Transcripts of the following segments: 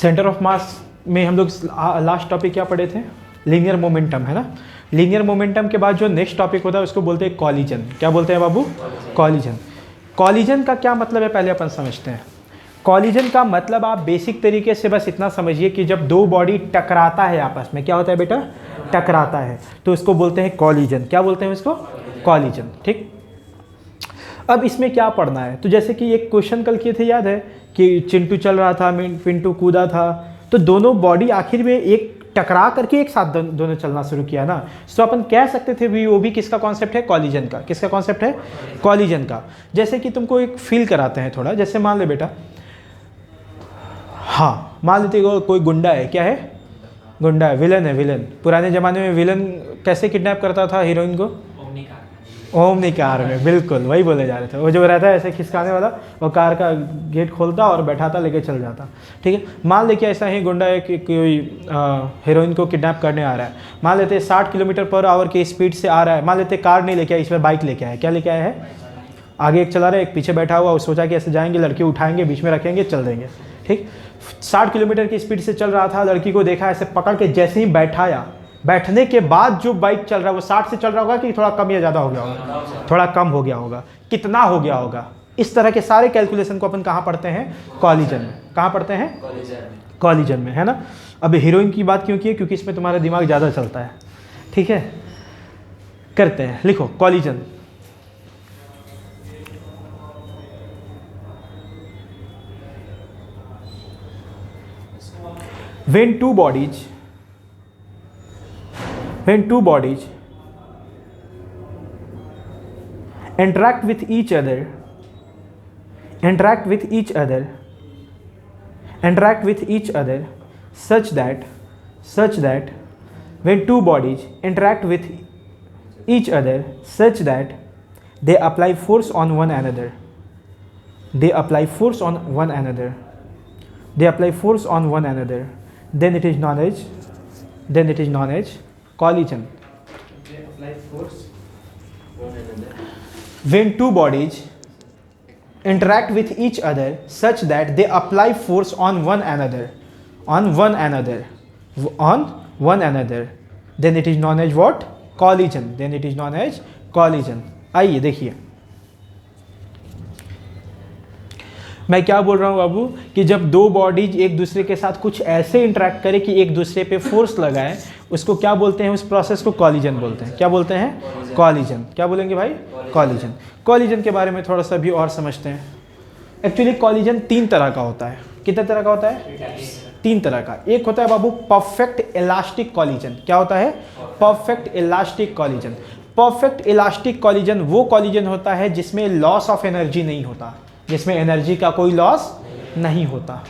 Centre of mass में हम लोग लास्ट टॉपिक क्या पढ़े थे? लीनियर मोमेंटम, है ना। लीनियर मोमेंटम के बाद जो नेक्स्ट टॉपिक होता है उसको बोलते हैं कॉलिजन। क्या बोलते हैं बाबू? कॉलिजन। कॉलिजन का क्या मतलब है पहले अपन समझते हैं। कॉलिजन का मतलब आप बेसिक तरीके से बस इतना समझिए कि जब दो बॉडी टकराता है आपस में, क्या होता है बेटा? टकराता है, तो उसको बोलते हैं कॉलिजन। क्या बोलते हैं उसको? कॉलिजन। ठीक, अब इसमें क्या पढ़ना है? तो जैसे कि एक क्वेश्चन कल किए थे, याद है कि चिंटू चल रहा था, पिंटू कूदा था, तो दोनों बॉडी आखिर में एक टकरा करके एक साथ दोनों चलना शुरू किया ना। तो अपन कह सकते थे वो भी किसका कॉन्सेप्ट है? कॉलिजन का। किसका कॉन्सेप्ट है? कॉलिजन का। जैसे कि तुमको एक फील कराते हैं थोड़ा, जैसे मान ले बेटा, हाँ मान लेते कोई गुंडा है, क्या है? गुंडा है, विलन है। विलन पुराने ज़माने में विलन कैसे किडनैप करता था हीरोइन को? ओमनी कार में, बिल्कुल वही बोले जा रहे थे। वो जो रहता है ऐसे खिसकाने वाला, वो कार का गेट खोलता और बैठाता, लेके चल जाता। ठीक है, मान लेके ऐसा ही गुंडा है कि कोई हीरोइन को किडनैप करने आ रहा है। मान लेते 60 किलोमीटर पर आवर की स्पीड से आ रहा है। मान लेते कार नहीं लेके आया, इसमें बाइक लेके आया। क्या लेके आया है? आगे एक चला रहा है, एक पीछे बैठा हुआ। वो सोचा कि ऐसे जाएंगे, लड़की उठाएंगे, बीच में रखेंगे, चल देंगे। ठीक, 60 किलोमीटर की स्पीड से चल रहा था। लड़की को देखा, ऐसे पकड़ के जैसे ही बैठाया, बैठने के बाद जो बाइक चल रहा है वो 60 से चल रहा होगा कि थोड़ा कम या ज़्यादा हो गया होगा? थोड़ा कम हो गया होगा। कितना हो गया होगा? इस तरह के सारे कैलकुलेशन को अपन कहाँ पढ़ते हैं? कॉलिजन में। कहाँ पढ़ते हैं? कॉलिजन में, है ना। अब हीरोइन की बात क्यों की है? क्योंकि इसमें तुम्हारा दिमाग ज़्यादा चलता है। ठीक है, करते हैं, लिखो collision. When two bodies interact with each other such that when two bodies interact with each other such that they apply force on one another, then it is known as collision. They apply force one another. When two bodies interact with each other such that they apply force on one another, then it is known as what? Collision. आइए देखिए, मैं क्या बोल रहा हूँ बाबू, कि जब दो बॉडीज एक दूसरे के साथ कुछ ऐसे इंटरेक्ट करें कि एक दूसरे पे फोर्स लगाएं, उसको क्या बोलते हैं? उस प्रोसेस को कॉलिजन बोलते हैं। क्या बोलते हैं? कॉलिजन। क्या बोलेंगे भाई? कॉलिजन। कॉलिजन के बारे में थोड़ा सा भी और समझते हैं। एक्चुअली कॉलिजन 3 तरह का होता है। कितने तरह का होता है? 3 तरह का। एक होता है बाबू परफेक्ट इलास्टिक कॉलिजन। क्या होता है? Perfect elastic collision. Perfect elastic collision वो कॉलिजन होता है जिसमें लॉस ऑफ एनर्जी नहीं होता, जिसमें एनर्जी का कोई लॉस नहीं होता।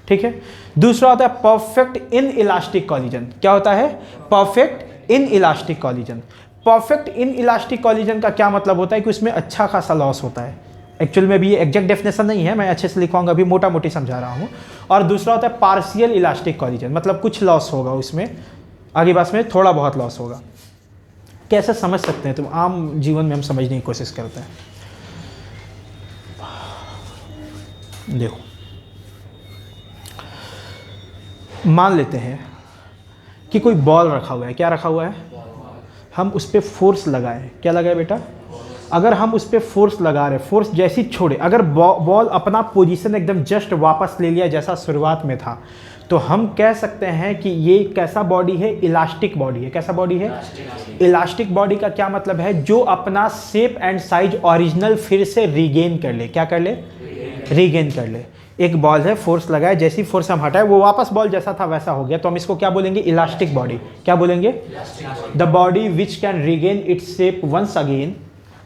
ठीक है। दूसरा होता है परफेक्ट इन इलास्टिक कॉलिजन। क्या होता है? Perfect in elastic collision. Perfect in elastic collision का क्या मतलब होता है? कि उसमें अच्छा खासा लॉस होता है। एक्चुअल में भी ये एग्जैक्ट डेफिनेशन नहीं है, मैं अच्छे से लिखवाऊंगा, अभी मोटा मोटी समझा रहा हूँ। और दूसरा होता है पार्शियल इलास्टिक कॉलिजन, मतलब कुछ लॉस होगा उसमें, आगे बात में थोड़ा बहुत लॉस होगा। कैसे समझ सकते हैं? तो आम जीवन में हम समझने की कोशिश करते हैं। देखो, मान लेते हैं कि कोई बॉल रखा हुआ है। क्या रखा हुआ है? हम उस पर फोर्स लगाए। क्या लगाए बेटा? अगर हम उस पर फोर्स लगा रहे, फोर्स जैसी छोड़े, अगर बॉल अपना पोजीशन एकदम जस्ट वापस ले लिया जैसा शुरुआत में था, तो हम कह सकते हैं कि ये कैसा बॉडी है? इलास्टिक बॉडी है। कैसा बॉडी है? इलास्टिक बॉडी का क्या मतलब है? जो अपना शेप एंड साइज ओरिजिनल फिर से रीगेन कर ले। क्या कर ले? रीगेन कर ले। एक बॉल है, फोर्स लगाए, जैसी फोर्स हम हटाए वो वापस बॉल जैसा था वैसा हो गया, तो हम इसको क्या बोलेंगे? Elastic body. क्या बोलेंगे? The body which can regain its shape once again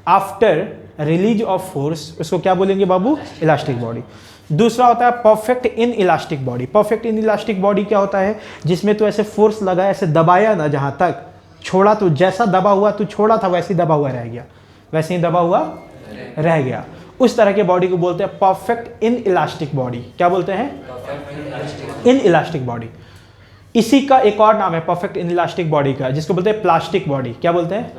after release of force, उसको क्या बोलेंगे बाबू? Elastic body. दूसरा होता है perfect in elastic body. Perfect in elastic body क्या होता है? जिसमें तो ऐसे फोर्स लगाया, ऐसे दबाया ना, जहां तक छोड़ा तो जैसा दबा हुआ तो छोड़ा था वैसे ही दबा हुआ रह गया, वैसे ही दबा हुआ रह गया। उस तरह के बॉडी को बोलते हैं परफेक्ट इन इलास्टिक बॉडी। क्या बोलते हैं? इन इलास्टिक बॉडी। इसी का एक और नाम है परफेक्ट इन इलास्टिक बॉडी का, जिसको बोलते हैं प्लास्टिक बॉडी। क्या बोलते हैं?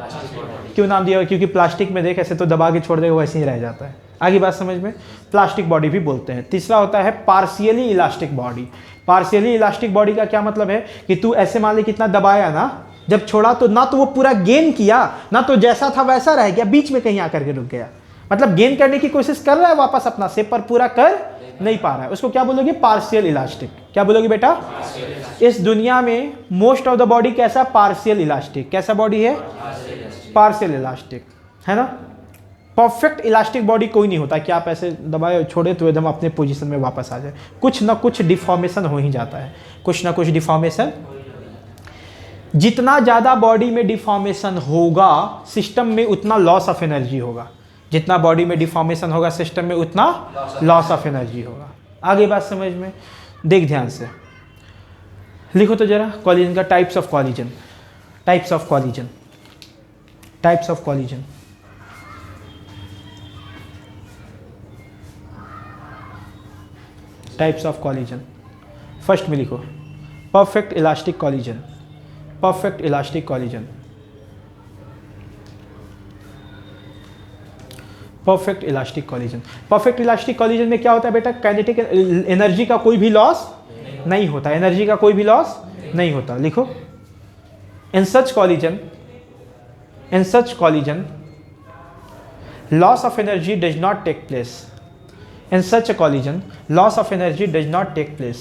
क्यों नाम दिया? क्योंकि प्लास्टिक में देख ऐसे तो दबा के छोड़ देगा वैसे ही रह जाता है। आगे बात समझ में? प्लास्टिक बॉडी भी बोलते हैं। तीसरा होता है partially elastic body. Partially elastic body का क्या मतलब है कि तू ऐसे मान ले कितना दबाया ना, जब छोड़ा तो ना तो वो पूरा गेन किया, ना तो जैसा था वैसा रह गया, बीच में कहीं आकर के रुक गया। मतलब गेन करने की कोशिश कर रहा है वापस अपना शेप, पर पूरा कर नहीं पा रहा है। उसको क्या बोलोगे? Partial elastic. क्या बोलोगे बेटा? इस दुनिया में मोस्ट ऑफ द बॉडी कैसा? Partial elastic. कैसा बॉडी है? पार्शियल इलास्टिक, है ना। परफेक्ट इलास्टिक बॉडी कोई नहीं होता कि आप ऐसे दबाए छोड़े तो एकदम अपने पोजीशन में वापस आ जाए। कुछ ना कुछ डिफॉर्मेशन हो ही जाता है, कुछ ना कुछ डिफॉर्मेशन। जितना ज़्यादा बॉडी में डिफॉर्मेशन होगा सिस्टम में, उतना लॉस ऑफ एनर्जी होगा। जितना बॉडी में डिफॉर्मेशन होगा सिस्टम में, उतना लॉस ऑफ एनर्जी होगा। आगे बात समझ में? देख ध्यान से, लिखो तो जरा कॉलिजन का types of collision. Types of collision, types of collision. Types of collision. First में लिखो perfect elastic collision. Perfect elastic collision. Perfect elastic collision. Perfect elastic collision में क्या होता है बेटा? काइनेटिक एनर्जी का कोई भी लॉस नहीं होता। एनर्जी का कोई भी लॉस नहीं होता। लिखो in such collision, in such collision loss of energy does not take place. In such a collision, loss of energy does not take place.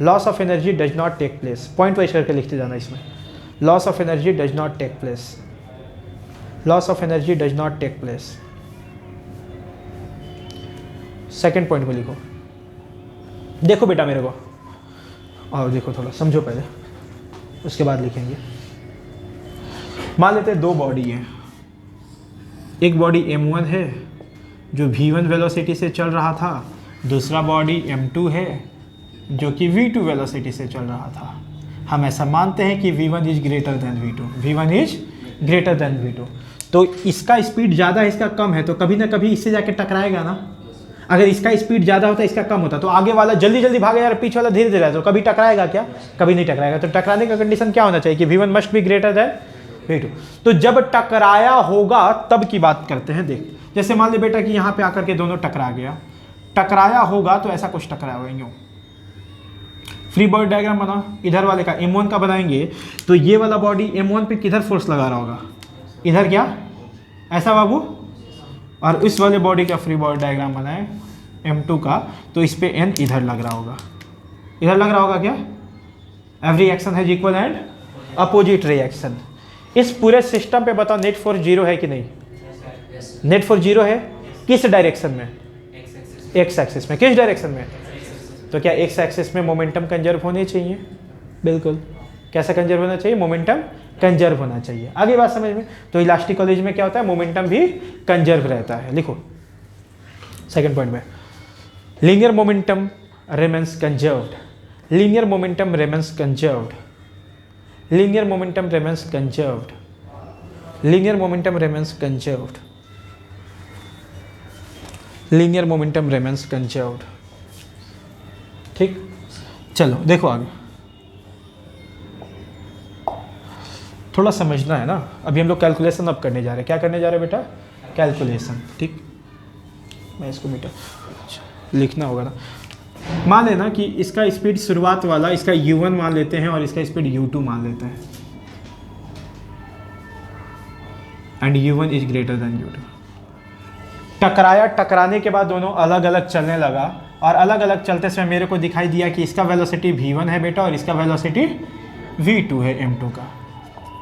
Loss of energy does not take place. Point wise करके लिखते जाना इसमें। Loss of energy does not take place. Loss of energy does not take place. Second point को लिखो। देखो बेटा मेरे को, और देखो थोड़ा समझो पहले, उसके बाद लिखेंगे। मान लेते हैं दो बॉडी है। एक बॉडी m1 है जो v1 वेलोसिटी से चल रहा था, दूसरा बॉडी m2 है जो कि v2 वेलोसिटी से चल रहा था। हम ऐसा मानते हैं कि v1 is greater than v2, v1 is greater than v2। तो इसका स्पीड ज़्यादा है, इसका कम है, तो कभी ना कभी इससे जाके टकराएगा ना। अगर इसका स्पीड ज़्यादा होता, इसका कम होता, तो आगे वाला जल्दी जल्दी भागेगा और पीछे वाला धीरे धीरे है, तो कभी टकराएगा क्या? कभी नहीं टकराएगा। तो टकराने का कंडीशन क्या होना चाहिए कि v1 must be greater than v2। तो जब टकराया होगा तब की बात करते हैं। देख जैसे मान ले बेटा कि यहाँ पे आकर के दोनों टकरा गया, टकराया होगा तो ऐसा कुछ टकराया होगा यूँ। फ्री बॉडी डायग्राम बना, इधर वाले का m1 का बनाएंगे तो ये वाला बॉडी m1 पे किधर फोर्स लगा रहा होगा? इधर क्या? ऐसा बाबू। और इस वाले बॉडी का फ्री बॉडी डायग्राम बनाए m2 का, तो इस पे n इधर लग रहा होगा। इधर लग रहा होगा क्या? Every action has equal and opposite reaction. इस पूरे सिस्टम पे बताओ नेट फोर्स जीरो है कि नहीं? नेट फोर्स जीरो है। किस डायरेक्शन में? एक्स एक्सिस में। किस डायरेक्शन में? तो क्या एक्स एक्सिस में मोमेंटम कंजर्व होने चाहिए? बिल्कुल। कैसा कंजर्व होना चाहिए? मोमेंटम कंजर्व होना चाहिए। आगे बात समझ में? तो इलास्टिक कॉलिजन में क्या होता है? मोमेंटम भी कंजर्व रहता है। लिखो सेकंड पॉइंट में, linear momentum remains conserved. Linear momentum remains conserved. Linear momentum remains conserved. Linear momentum remains conserved. Linear momentum remains conserved. ठीक, चलो देखो आगे। थोड़ा समझना है ना। अभी हम लोग कैलकुलेशन अब करने जा रहे हैं। क्या करने जा रहे हैं बेटा? कैलकुलेशन। ठीक, मैं इसको बेटा लिखना होगा ना। मान लेना कि इसका स्पीड शुरुआत वाला इसका u1 मान लेते हैं और इसका स्पीड u2 मान लेते हैं, and u1 is greater than u2। टकराया, टकराने के बाद दोनों अलग अलग चलने लगा, और अलग अलग चलते समय मेरे को दिखाई दिया कि इसका वेलोसिटी v1 है बेटा और इसका वेलोसिटी v2 है m2 का।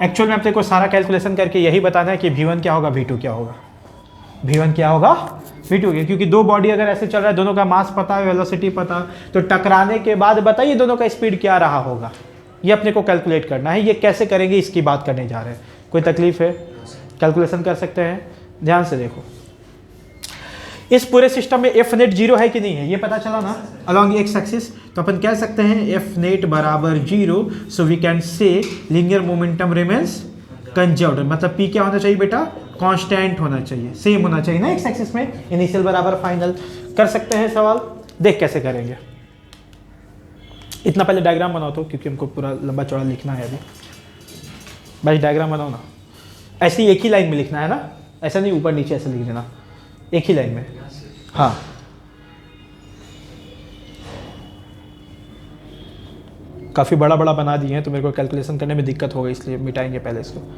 एक्चुअल में अपने को सारा कैलकुलेशन करके यही बताना है कि v1 क्या होगा, v2 क्या होगा। v1 क्या होगा, v2 होगा, क्योंकि दो बॉडी अगर ऐसे चल रहा है, दोनों का मास पता है, वेलोसिटी पता, तो टकराने के बाद बताइए दोनों का स्पीड क्या रहा होगा। ये अपने को कैलकुलेट करना है। ये कैसे करेंगे इसकी बात करने जा रहे हैं। कोई तकलीफ है? कैलकुलेशन कर सकते हैं। ध्यान से देखो, इस पूरे सिस्टम में एफ नेट जीरो है कि नहीं है, ये पता चला ना अलॉन्ग एक्स एक्सिस। तो अपन कह सकते हैं एफ नेट बराबर zero, so we can say linear momentum remains conserved. मतलब पी क्या होना चाहिए बेटा? कांस्टेंट होना चाहिए, सेम होना चाहिए ना एक्स एक्सिस में, इनिशियल बराबर फाइनल। कर सकते हैं सवाल, देख कैसे करेंगे। इतना पहले डायग्राम बनाओ तो, क्योंकि हमको पूरा लंबा चौड़ा लिखना है अभी। बस डायग्राम बनाओ ना, ऐसे ही एक ही लाइन में लिखना है ना, ऐसा नहीं ऊपर नीचे ऐसे लिख देना, एक ही लाइन में। हाँ काफ़ी बड़ा बड़ा बना दिए हैं तो मेरे को कैलकुलेशन करने में दिक्कत होगी, इसलिए मिटाएंगे पहले इसको।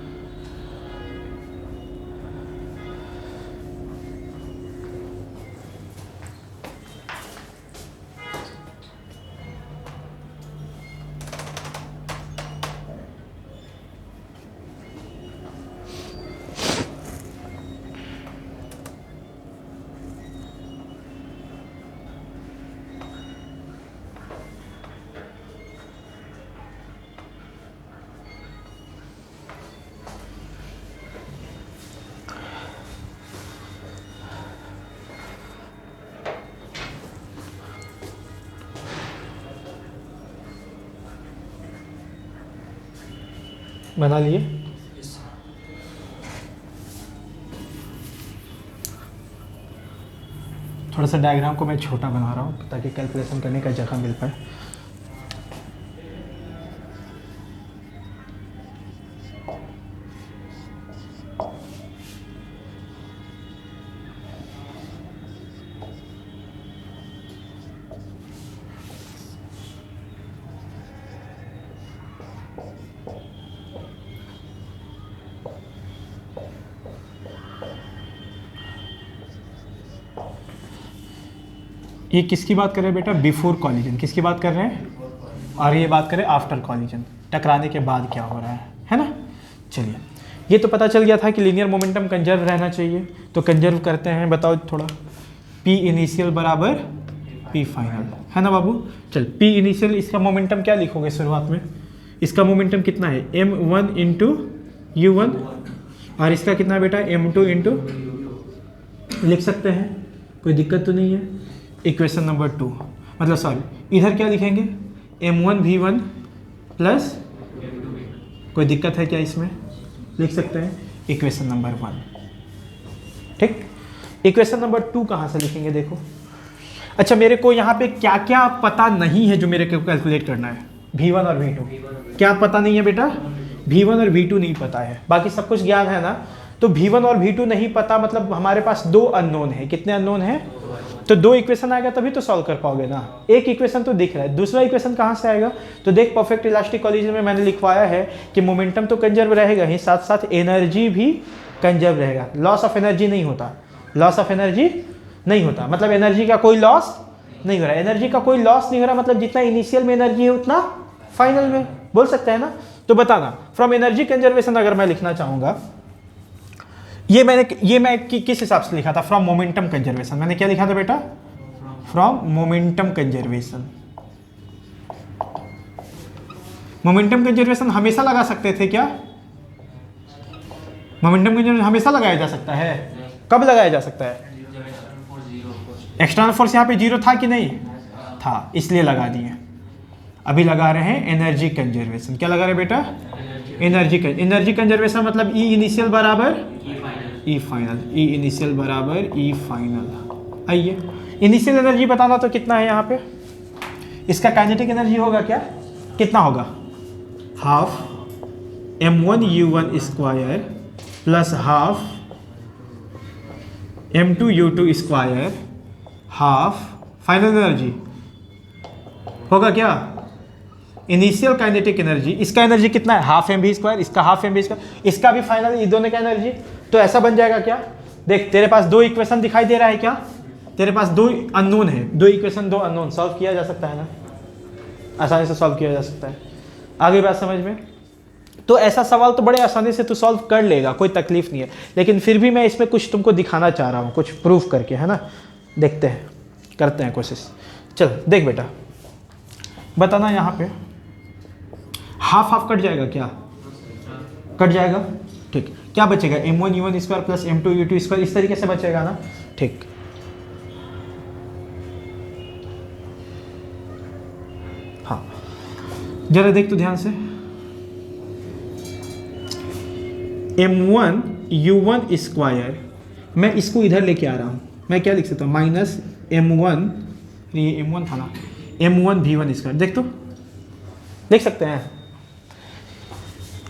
बना लिए? थोड़ा सा डायग्राम को मैं छोटा बना रहा हूँ ताकि कैलकुलेशन करने का जगह मिल पाए। ये किसकी बात कर रहे हैं बेटा? Before collision. किसकी बात कर रहे हैं? और ये बात करें आफ्टर कॉलिजन, टकराने के बाद क्या हो रहा है ना। चलिए, ये तो पता चल गया था कि लीनियर मोमेंटम कंजर्व रहना चाहिए, तो कंजर्व करते हैं। बताओ थोड़ा, P इनिशियल बराबर P फाइनल, है ना बाबू। चल P इनिशियल, इसका मोमेंटम क्या लिखोगे शुरुआत में? इसका मोमेंटम कितना है? m1 इंटू u1, और इसका कितना है बेटा? m2 इंटू, लिख सकते हैं, कोई दिक्कत तो नहीं है। इक्वेशन नंबर 2, मतलब सॉरी इधर क्या लिखेंगे? m1 v1 प्लस, कोई दिक्कत है क्या इसमें? लिख सकते हैं इक्वेशन नंबर 1। ठीक, इक्वेशन नंबर 2 कहाँ से लिखेंगे? देखो, अच्छा मेरे को यहाँ पे क्या क्या पता नहीं है जो मेरे को कैलकुलेट करना है? v1 और v2 क्या पता नहीं है बेटा? v1 और v2 नहीं पता है, बाकी सब कुछ ज्ञान है ना। तो v1 और v2 नहीं पता, मतलब हमारे पास 2 अननोन है। कितने अननोन है? तो 2 इक्वेशन आएगा तभी तो सॉल्व कर पाओगे ना। एक इक्वेशन तो दिख रहा है, दूसरा इक्वेशन कहाँ से आएगा? तो देख, परफेक्ट इलास्टिक कॉलिजन में मैंने लिखवाया है कि मोमेंटम तो कंजर्व रहेगा ही, साथ साथ एनर्जी भी कंजर्व रहेगा। लॉस ऑफ एनर्जी नहीं होता, लॉस ऑफ एनर्जी नहीं होता, मतलब एनर्जी का कोई लॉस नहीं हो रहा। एनर्जी का कोई लॉस नहीं हो रहा, मतलब जितना इनिशियल में एनर्जी है उतना फाइनल में, बोल सकते हैं ना। तो बताना, फ्रॉम एनर्जी कंजर्वेशन अगर मैं लिखना चाहूँगा, ये मैं किस हिसाब से लिखा था? From momentum conservation. मैंने क्या लिखा था बेटा? From momentum conservation. Momentum conservation हमेशा लगा सकते थे क्या? मोमेंटम कंजर्वेशन हमेशा लगाया जा सकता है। कब लगाया जा सकता है? एक्सटर्नल फोर्स यहाँ पे 0 था कि नहीं था, इसलिए लगा दिए। अभी लगा रहे हैं एनर्जी कंजर्वेशन। क्या लगा रहे हैं बेटा? एनर्जी कंजर्वेशन, मतलब ई इनिशियल बराबर ई फाइनल, ई इनिशियल बराबर ई फाइनल। आइए, इनिशियल एनर्जी बताना तो कितना है यहाँ पे? इसका काइनेटिक एनर्जी होगा क्या? कितना होगा? Half m1 u1 square plus half m2 u2 square, half final energy होगा क्या? Initial kinetic energy. इसका एनर्जी कितना है? हाफ एम बी स्क्वायर, इसका हाफ एम बी स्क्वायर, इसका भी फाइनल, ये दोनों का एनर्जी। तो ऐसा बन जाएगा क्या? देख, तेरे पास 2 इक्वेशन दिखाई दे रहा है क्या? तेरे पास 2 अननोन है, 2 इक्वेशन 2 अननोन, सॉल्व किया जा सकता है ना, आसानी से सॉल्व किया जा सकता है। आगे बात समझ में? तो ऐसा सवाल तो बड़े आसानी से तू सॉल्व कर लेगा, कोई तकलीफ नहीं है। लेकिन फिर भी मैं इसमें कुछ तुमको दिखाना चाह रहा हूँ, कुछ प्रूफ करके, है ना। देखते हैं, करते हैं कोशिश। चल देख बेटा, बताना यहाँ पे हाफ हाफ कट जाएगा क्या? कट जाएगा, ठीक। क्या बचेगा? m1 u1 square plus m2 u2 square, इस तरीके से बचेगा ना, ठीक। हाँ, जरा देख तो ध्यान से, m1 u1 स्क्वायर, मैं इसको इधर लेके आ रहा हूँ। मैं क्या लिख सकता हूँ? माइनस m1, ये m1 था ना, m1 v1 स्क्वायर। देख तो, देख सकते हैं,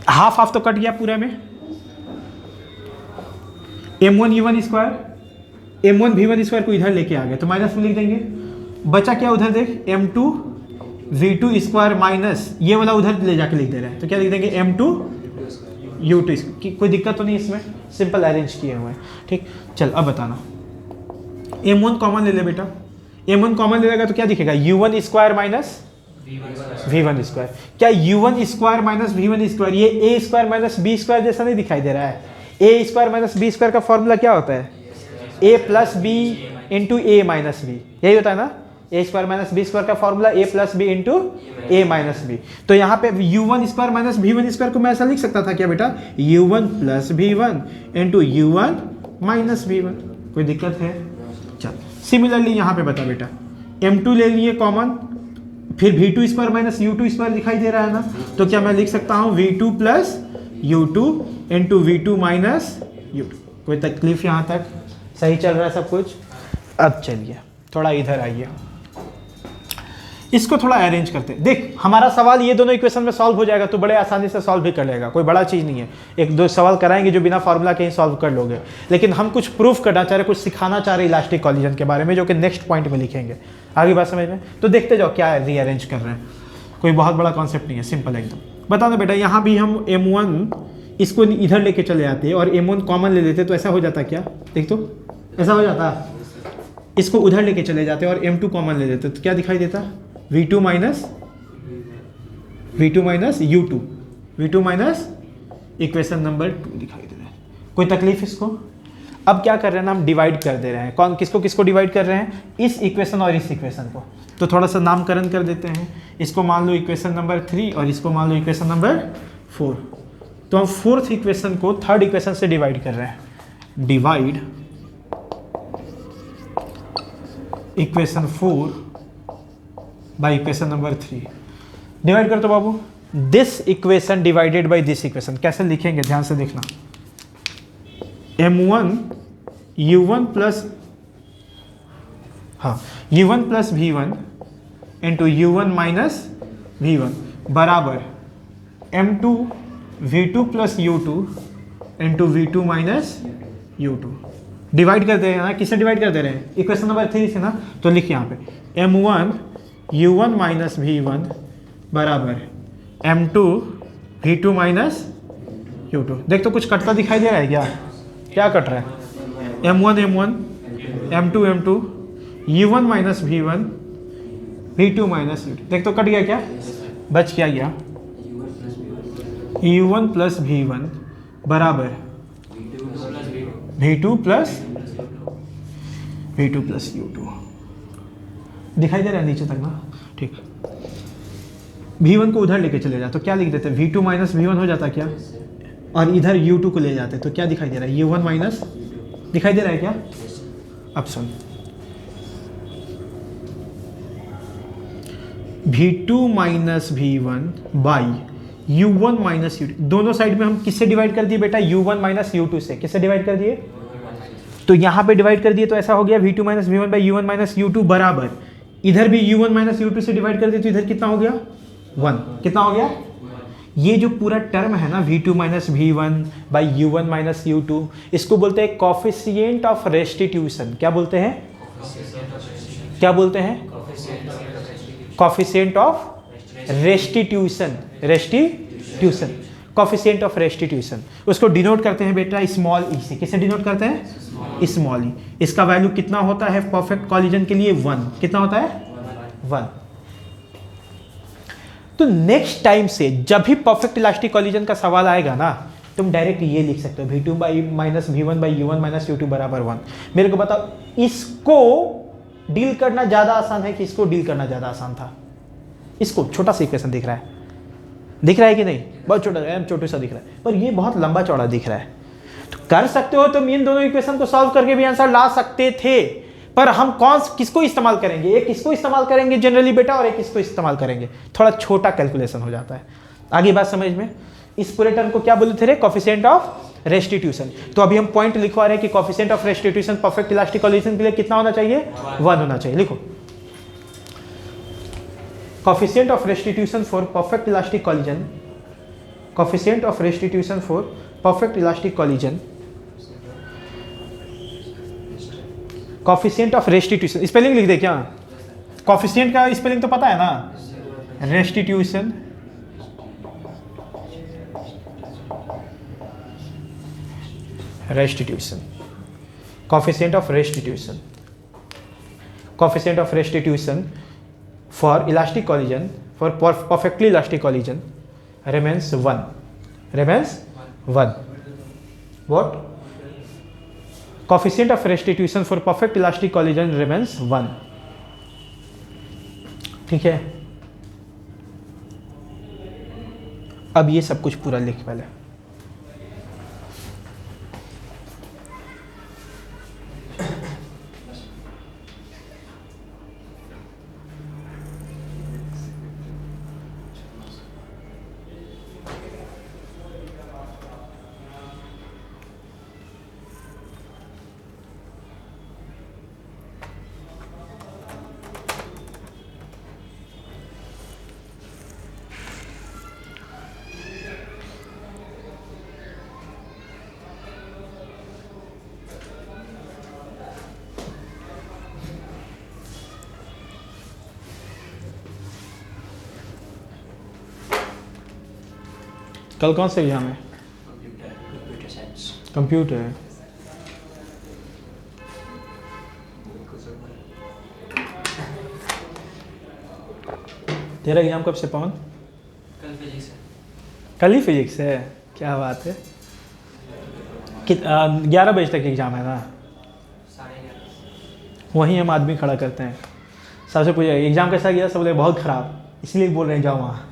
हाफ हाफ तो कट गया पूरे में। m1 u1 square, m1 v1 square को इधर लेके आ गए तो माइनस में लिख देंगे। बचा क्या उधर? देख, m2 v2 स्क्वायर माइनस ये वाला उधर ले जाके लिख दे रहे हैं, तो क्या लिख देंगे m2 u2। कोई दिक्कत तो नहीं इसमें, सिंपल अरेंज किए हुए हैं। ठीक, चल अब बताना, m1 कॉमन ले ले बेटा, m1 कॉमन ले लेगा तो क्या दिखेगा, u1 square minus v1 square. क्या u1 square minus v1 square ये a square minus b square जैसा नहीं दिखाई दे रहा है? a square minus b square का फॉर्मूला क्या होता है, a plus b into A minus B, यही होता है ना। A square minus B square का formula A plus B into A minus B. तो यहाँ पे u1 square minus v1 square को मैं ऐसा लिख सकता था क्या बेटा, u1 plus v1 into u1 minus v1। कोई दिक्कत है? चल सिमिलरली यहाँ पे बता बेटा, m2 ले लिए कॉमन, फिर v2 square minus u2 square दिखाई दे रहा है ना, तो क्या मैं लिख सकता हूँ v2 plus u2 into v2 minus u2। कोई तकलीफ यहाँ तक? सही चल रहा है सब कुछ? अब चलिए थोड़ा इधर आइए, इसको थोड़ा अरेंज करते हैं। देख हमारा सवाल ये दोनों इक्वेशन में सॉल्व हो जाएगा, तो बड़े आसानी से सॉल्व भी कर लेगा, कोई बड़ा चीज़ नहीं है। एक दो सवाल कराएंगे जो बिना फार्मूला के ही सॉल्व कर लोगे, लेकिन हम कुछ प्रूफ करना चाह रहे, कुछ सिखाना चाह रहे इलास्टिक कॉलिजन के बारे में, जो कि नेक्स्ट पॉइंट में लिखेंगे। आगे बात समझ में? तो देखते जाओ क्या रीअरेंज कर रहे हैं, कोई बहुत बड़ा कॉन्सेप्ट नहीं है, सिंपल एकदम। बता दो बेटा, यहाँ भी हम m1 इसको इधर लेके चले आते और m1 कॉमन ले लेते तो ऐसा हो जाता क्या, देख तो ऐसा हो जाता। इसको उधर लेके चले जाते और m2 कॉमन ले लेते तो क्या दिखाई देता, v2 minus u2, v2 minus equation number 2 दिखाई दे रहा है। कोई तकलीफ इसको? अब क्या कर रहे हैं ना, हम डिवाइड कर दे रहे हैं। कौन किसको किसको डिवाइड कर रहे हैं, इस इक्वेशन और इस इक्वेशन को। तो थोड़ा सा नामकरण कर देते हैं, इसको मान लो इक्वेशन नंबर 3 और इसको मान लो इक्वेशन नंबर 4। तो हम फोर्थ इक्वेशन को थर्ड इक्वेशन से डिवाइड कर रहे हैं। Divide equation 4 by equation number 3। Divide कर तो बाबू, this equation divided by this equation. कैसे लिखेंगे ध्यान से देखना, m1 u1 plus u1 plus v1 into u1 minus v1 बराबर m2 v2 plus u2 into v2 minus u2। Divide कर दे रहे हैं ना, किससे डिवाइड कर दे रहे हैं, इक्वेशन नंबर 3 से ना। तो लिखिए यहाँ पे m1 u1 माइनस v1 बराबर m2 v2 माइनस u2। देख तो कुछ कटता दिखाई दे रहा है क्या, क्या कट रहा है, m1 m2 m2 u1 minus v1 v2 minus u2। देख तो कट गया क्या, बच क्या गया, u1 प्लस v1 बराबर v2 प्लस u2। दिखाई दे रहा है नीचे तक ना, ठीक। v1 को उधर लेके चले जाते तो क्या लिख देते, v2 माइनस v1 हो जाता क्या, और इधर u2 को ले जाते तो क्या दिखाई दे रहा है, u1 माइनस, दिखाई दे रहा है क्या। अब सुन, v2 minus v1 by u1 minus u2, दोनों साइड में हम किससे डिवाइड कर दिए बेटा, u1 माइनस u2 से। किससे डिवाइड कर दिए, तो यहाँ पे डिवाइड कर दिए तो ऐसा हो गया v2 minus v1 by u1 minus u2 बराबर, इधर भी u1 माइनस u2 से डिवाइड कर दिए तो इधर कितना हो गया, 1। कितना हो गया, ये जो पूरा टर्म है ना v2 minus v1 by u1 minus u2, इसको बोलते हैं कॉफिशिएंट ऑफ रेस्टिट्यूशन। क्या बोलते हैं, क्या बोलते हैं, coefficient of restitution, restitution, coefficient of restitution. उसको डिनोट करते हैं बेटा स्मॉल ई से। किसे डिनोट करते हैं, स्मॉल ई। इसका वैल्यू कितना होता है परफेक्ट कॉलिजन के लिए, 1। कितना होता है, 1। तो नेक्स्ट टाइम से जब भी परफेक्ट इलास्टिक कॉलिजन का सवाल आएगा ना, तुम डायरेक्ट ये लिख सकते हो v2 by minus v1 by u1 minus u2 बराबर 1। मेरे को बताओ, इसको डील करना ज्यादा आसान है कि इसको डील करना ज्यादा आसान था। इसको छोटा सा इक्वेशन दिख रहा है, दिख रहा है कि नहीं, बहुत छोटा, छोटा सा दिख रहा है, पर ये बहुत लंबा चौड़ा दिख रहा है। तो कर सकते हो, तुम इन दोनों इक्वेशन को सॉल्व करके भी आंसर ला सकते थे, पर हम किसको इस्तेमाल करेंगे, एक इसको इस्तेमाल करेंगे जनरली बेटा, और एक इसको इस्तेमाल करेंगे, थोड़ा छोटा कैलकुलेशन हो जाता है। आगे बात समझ में, इस पूरे टर्म को क्या बोलते थे, कॉफिशिएंट ऑफ रेस्टिट्यूशन। तो अभी हम पॉइंट लिखवा रहे हैं कि coefficient of restitution perfect elastic collision के लिए कितना होना चाहिए, 1 होना चाहिए। लिखो, coefficient of restitution for perfect elastic collision, coefficient of restitution for perfect elastic collision, coefficient of restitution। Spelling लिख दे क्या, coefficient का स्पेलिंग तो पता है ना, restitution, restitution, coefficient of restitution. Coefficient of restitution for elastic collision, for perfectly elastic collision remains 1. Remains 1. What? Coefficient of restitution for perfect elastic collision remains 1. ठीक है, अब ये सब कुछ पूरा लिख पहले. कल कौन सा एग्जाम है? Computer science. कंप्यूटर है. तेरा एग्जाम कब से पवन? कल फिजिक्स है. कल ही फिजिक्स है, क्या बात है. 11 बजे तक एग्जाम है ना? 11:30. वहीं हम आदमी खड़ा करते हैं, सबसे पूछे एग्जाम कैसा गया, सब बोले बहुत ख़राब, इसलिए बोल रहे हैं जाओ वहाँ.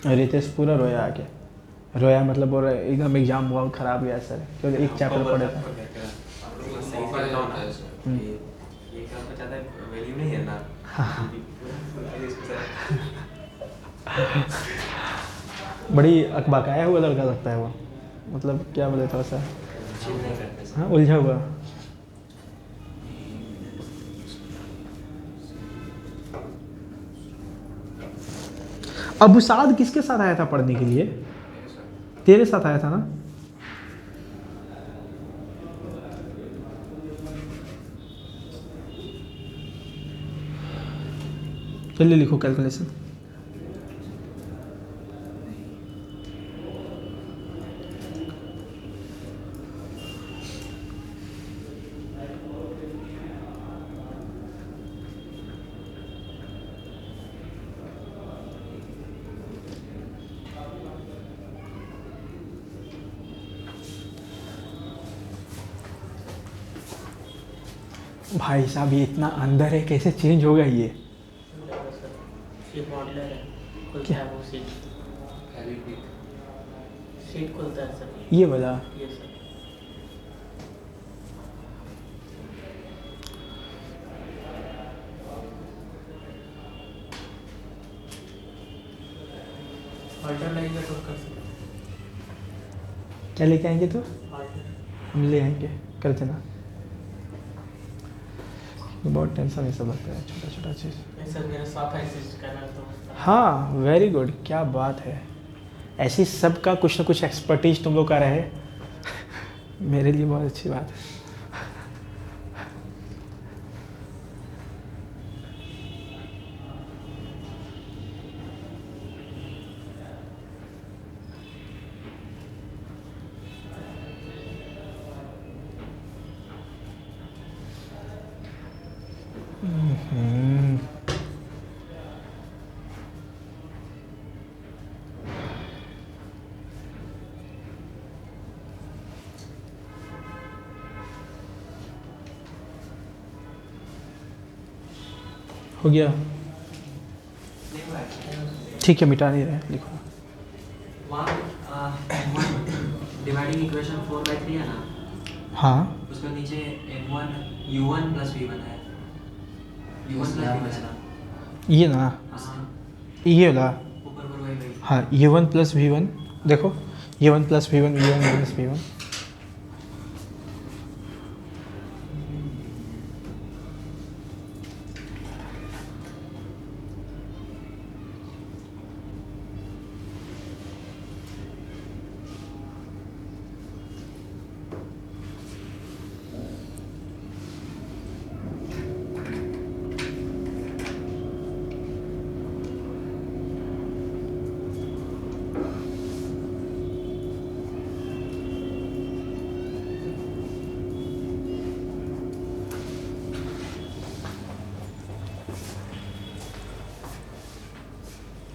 रितेश पूरा रोया आके, रोया मतलब बोल रहे एकदम एग्जाम बहुत ख़राब गया सर, क्योंकि एक चैप्टर पढ़े थे. ये क्या ज़्यादा वैल्यू नहीं है ना. बड़ी अकबकाया हुआ लड़का लगता है वो, मतलब क्या बोले थोड़ा सा. चिल नहीं करते. हाँ, उलझा हुआ. अबू साद किसके साथ आया था पढ़ने के लिए? तेरे साथ आया था ना? चलिए लिखो कैलकुलेशन. भाई साहब ये इतना अंदर है, कैसे चेंज होगा ये? सीट मॉडलर है, खुलता क्या? है वो सीट खुलता है सर. ये वाला ये सर. ऑल्टर लगेगा तो कर सकते. क्या लेके आएंगे तो? ऑल्टर हम ले आएंगे, कर देना. बहुत टेंशन ये सब लगता है, छोटा छोटा चीज़. नहीं सर, मेरा साथ एग्जिस्ट करना तो. हाँ वेरी गुड, क्या बात है. ऐसी सब का कुछ ना कुछ एक्सपर्टीज तुम लोग का रहे, मेरे लिए बहुत अच्छी बात है. हो गया, ठीक है, मिटा नहीं रहे, लिखो. डिवाइडिंग इक्वेशन 4/3 है ना, हाँ उसके नीचे m1 u1 plus v1 है. u1 plus v1 है ना. ये ना, हाँ, ये वाला. ऊपर पर वही. हाँ u1 प्लस v1, देखो u1 plus v1, u1 minus v1.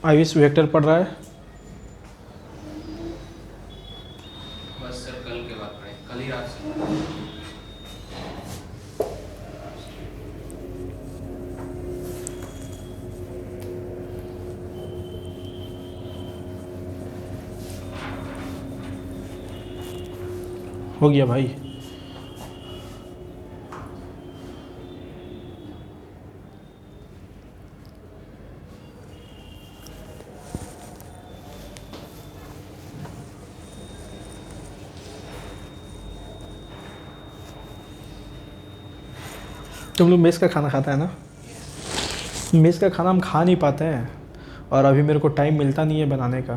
Ayush vector पढ़ रहा है? बस सर कल के बाद पढ़े, कल ही रात से। हो गया भाई। तुम लोग मेस का खाना खाता है ना? मेस का खाना हम खा नहीं पाते हैं और अभी मेरे को टाइम मिलता नहीं है बनाने का।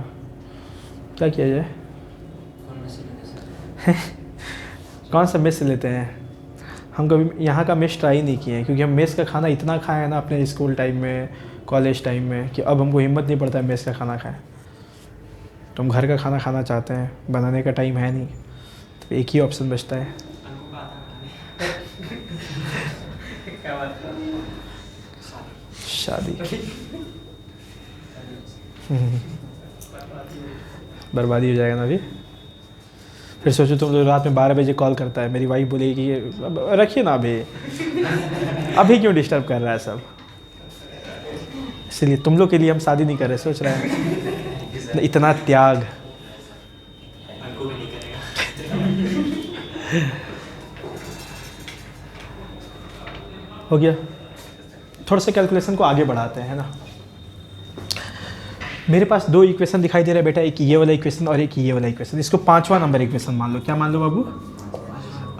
क्या किया जाए? कौन में से लेने से? कौन सा मेस से लेते हैं? हम कभी यहाँ का मेस ट्राई नहीं किए हैं क्योंकि हम मेस का खाना इतना खाए हैं ना अपने स्कूल टाइम में, कॉलेज टाइम में, कि अब हमको हिम्मत नहीं पड़ता है मेस का खाना खाएं। तो हम घर का खाना खाना चाहते हैं, बनाने का टाइम है नहीं, तो एक ही ऑप्शन बचता है। हमको कहा था क्या बात कर शादी। बर्बादी हो जाएगा ना अभी। फिर सोचो तुम लोग रात में 12 बजे कॉल करता है, मेरी वाइफ बोलेगी कि अब रखिए ना अभी क्यों डिस्टर्ब कर रहा है सब। इसलिए तुम लोग के लिए हम शादी नहीं कर रहे, सोच रहे हैं इतना त्याग। हमको भी नहीं करेगा। हो गया। थोड़ा सा कैलकुलेशन को आगे बढ़ाते हैं, है ना। मेरे पास 2 इक्वेशन दिखाई दे रहा है बेटा, एक ये वाला इक्वेशन और एक ये वाला इक्वेशन। इसको 5वां नंबर इक्वेशन मान लो। क्या मान लो बाबू?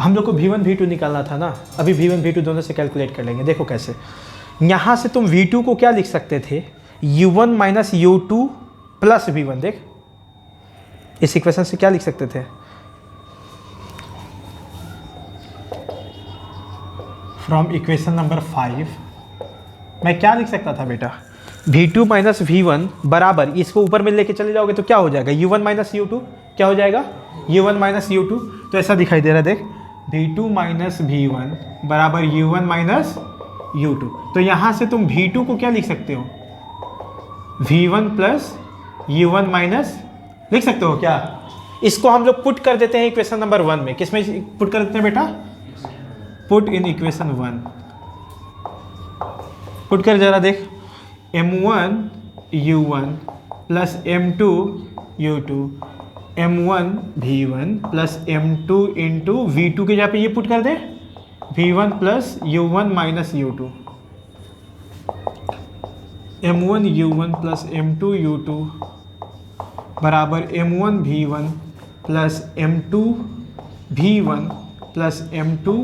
हम लोग को V1 V2 निकालना था ना, अभी V1 V2 दोनों से कैलकुलेट कर लेंगे। देखो कैसे, यहाँ से तुम V2 को क्या लिख सकते थे? U1 minus U2 plus V1। देख इस इक्वेशन से क्या लिख सकते थे? फ्रॉम इक्वेशन नंबर 5 मैं क्या लिख सकता था बेटा? V2 माइनस V1 बराबर, इसको ऊपर में लेके चले जाओगे तो क्या हो जाएगा? U1 minus U2। क्या हो जाएगा? U1 minus U2। तो ऐसा दिखाई दे रहा है, देख V2 माइनस V1 बराबर U1 माइनस U2। तो यहाँ से तुम V2 को क्या लिख सकते हो? V1 प्लस U1 माइनस लिख सकते हो क्या? इसको हम लोग पुट कर देते हैं इक्वेशन नंबर 1 में। किस में पुट कर देते हैं बेटा? Put in equation 1। पुट कर जरा देख, M1 U1 plus M2 U2 M1 V1 plus M2 into V2 के जहाँ पे ये पुट कर दे, V1 plus U1 minus U2। M1 U1 plus M2 U2 बराबर M1 V1 plus M2 V1 plus M2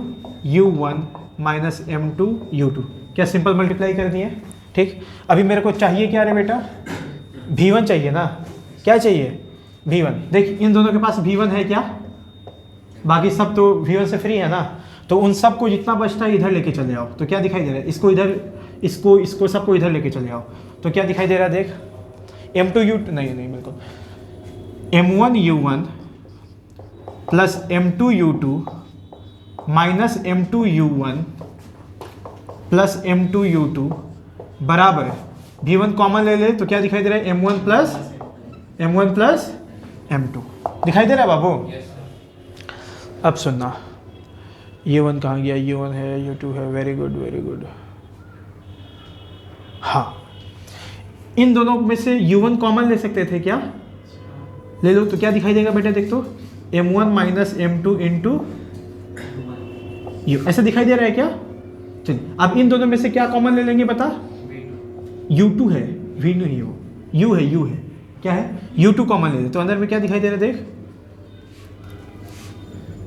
U1 minus M2 U2। क्या simple multiply कर दिए? ठीक। अभी मेरे को चाहिए क्या रे बेटा? V1 चाहिए ना। क्या चाहिए? V1। देख इन दोनों के पास V1 है क्या? बाकी सब तो V1 से फ्री है ना। तो उन सब को जितना बचता है इधर लेके चले आओ। तो क्या दिखाई दे रहा है? इसको इधर, इसको सबको इधर लेके चले आओ। तो क्या दिखाई दे रहा है? देख M2 U2 नहीं बिल्कुल, M1 U1 plus M2 U2 minus M2 U1 plus M2 U2 बराबर V1 कॉमन ले ले तो क्या दिखाई दे रहा है? M1 प्लस M2 दिखाई दे रहा है बाबू। अब सुनना, U1 कहाँ गया? U1 है, U2 है, वेरी गुड वेरी गुड। हाँ, इन दोनों में से U1 कॉमन ले सकते थे क्या? ले लो। तो क्या दिखाई देगा बेटा? देख तो M1 minus M2 into U, ऐसा दिखाई दे रहा है क्या? चलिए अब इन दोनों में से क्या कॉमन ले लेंगे बता? U2 है, V नहीं हो, U है क्या है? U2 कॉमन ले ले। तो अंदर में क्या दिखाई दे रहा है? देख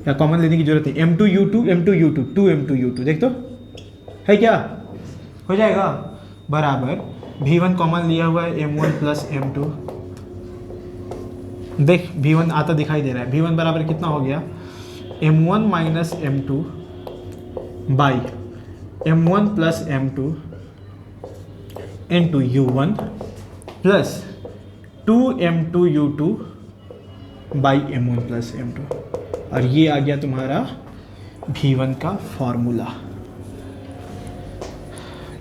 क्या कॉमन लेने की जरूरत है? M2 U2 M2 U2 2 M2 U2 देख तो है क्या? हो जाएगा बराबर V1 कॉमन लिया हुआ है M1 प्लस M2। देख V1 आता दिखाई दे रहा है। V1 बराबर कितना हो गया? M1 minus M2 by M1 plus M2 into U1 plus 2M2 U2 by M1 plus M2। और ये आ गया तुम्हारा V1 का फॉर्मूला।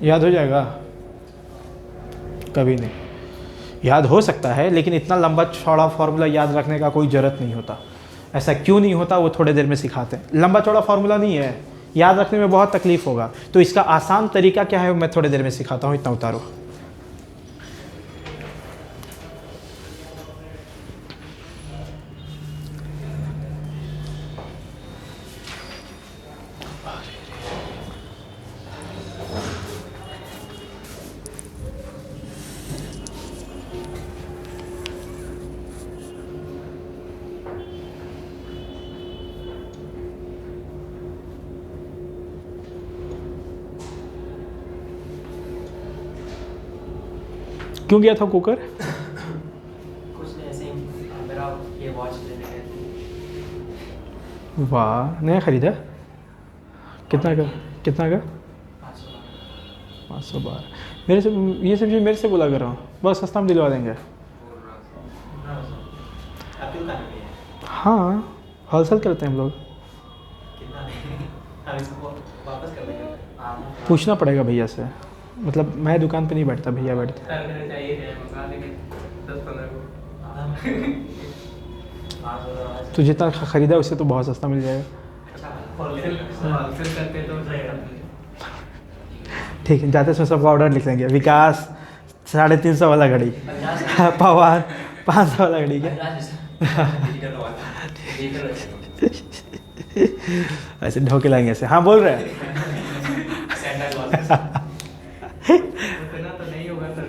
याद हो जाएगा? कभी नहीं। याद हो सकता है, लेकिन इतना लंबा चौड़ा फार्मूला याद रखने का कोई ज़रूरत नहीं होता। ऐसा क्यों नहीं होता, वो थोड़ी देर में सिखाते हैं। लंबा चौड़ा फार्मूला नहीं है, याद रखने में बहुत तकलीफ होगा। तो इसका आसान तरीका क्या है, मैं थोड़ी देर में सिखाता हूँ। इतना उतारो। क्यों गया था कुकर? कुछ नहीं, ऐसे ही मेरा ये वॉच लेने गए थे। वाह, नया खरीदा? कितना का? कितना का? 500 512। मेरे से ये सब चीज़ मेरे से बोला कर रहा हूँ, बहुत सस्ता में दिलवा देंगे। आपकी दुकान पे है? हाँ, होलसेल करते हैं हम लोग। कितना हम इसको वापस कर देंगे। पूछना पड़ेगा भैया से, मतलब मैं दुकान पे नहीं बैठता, भैया बैठते। करने चाहिए थे, मंगा देंगे 10-15 को। तो जितना खरीदा उससे तो बहुत सस्ता मिल जाएगा। होलसेल करते तो ठीक है, जाते समय सबका ऑर्डर लिख लेंगे। विकास 350 वाला घड़ी, 50 पवन 500 वाला घड़ी क्या? ऐसे ढोके लाएंगे ऐसे। हाँ बोल रहे हैं। इतना तो नहीं होगा सर।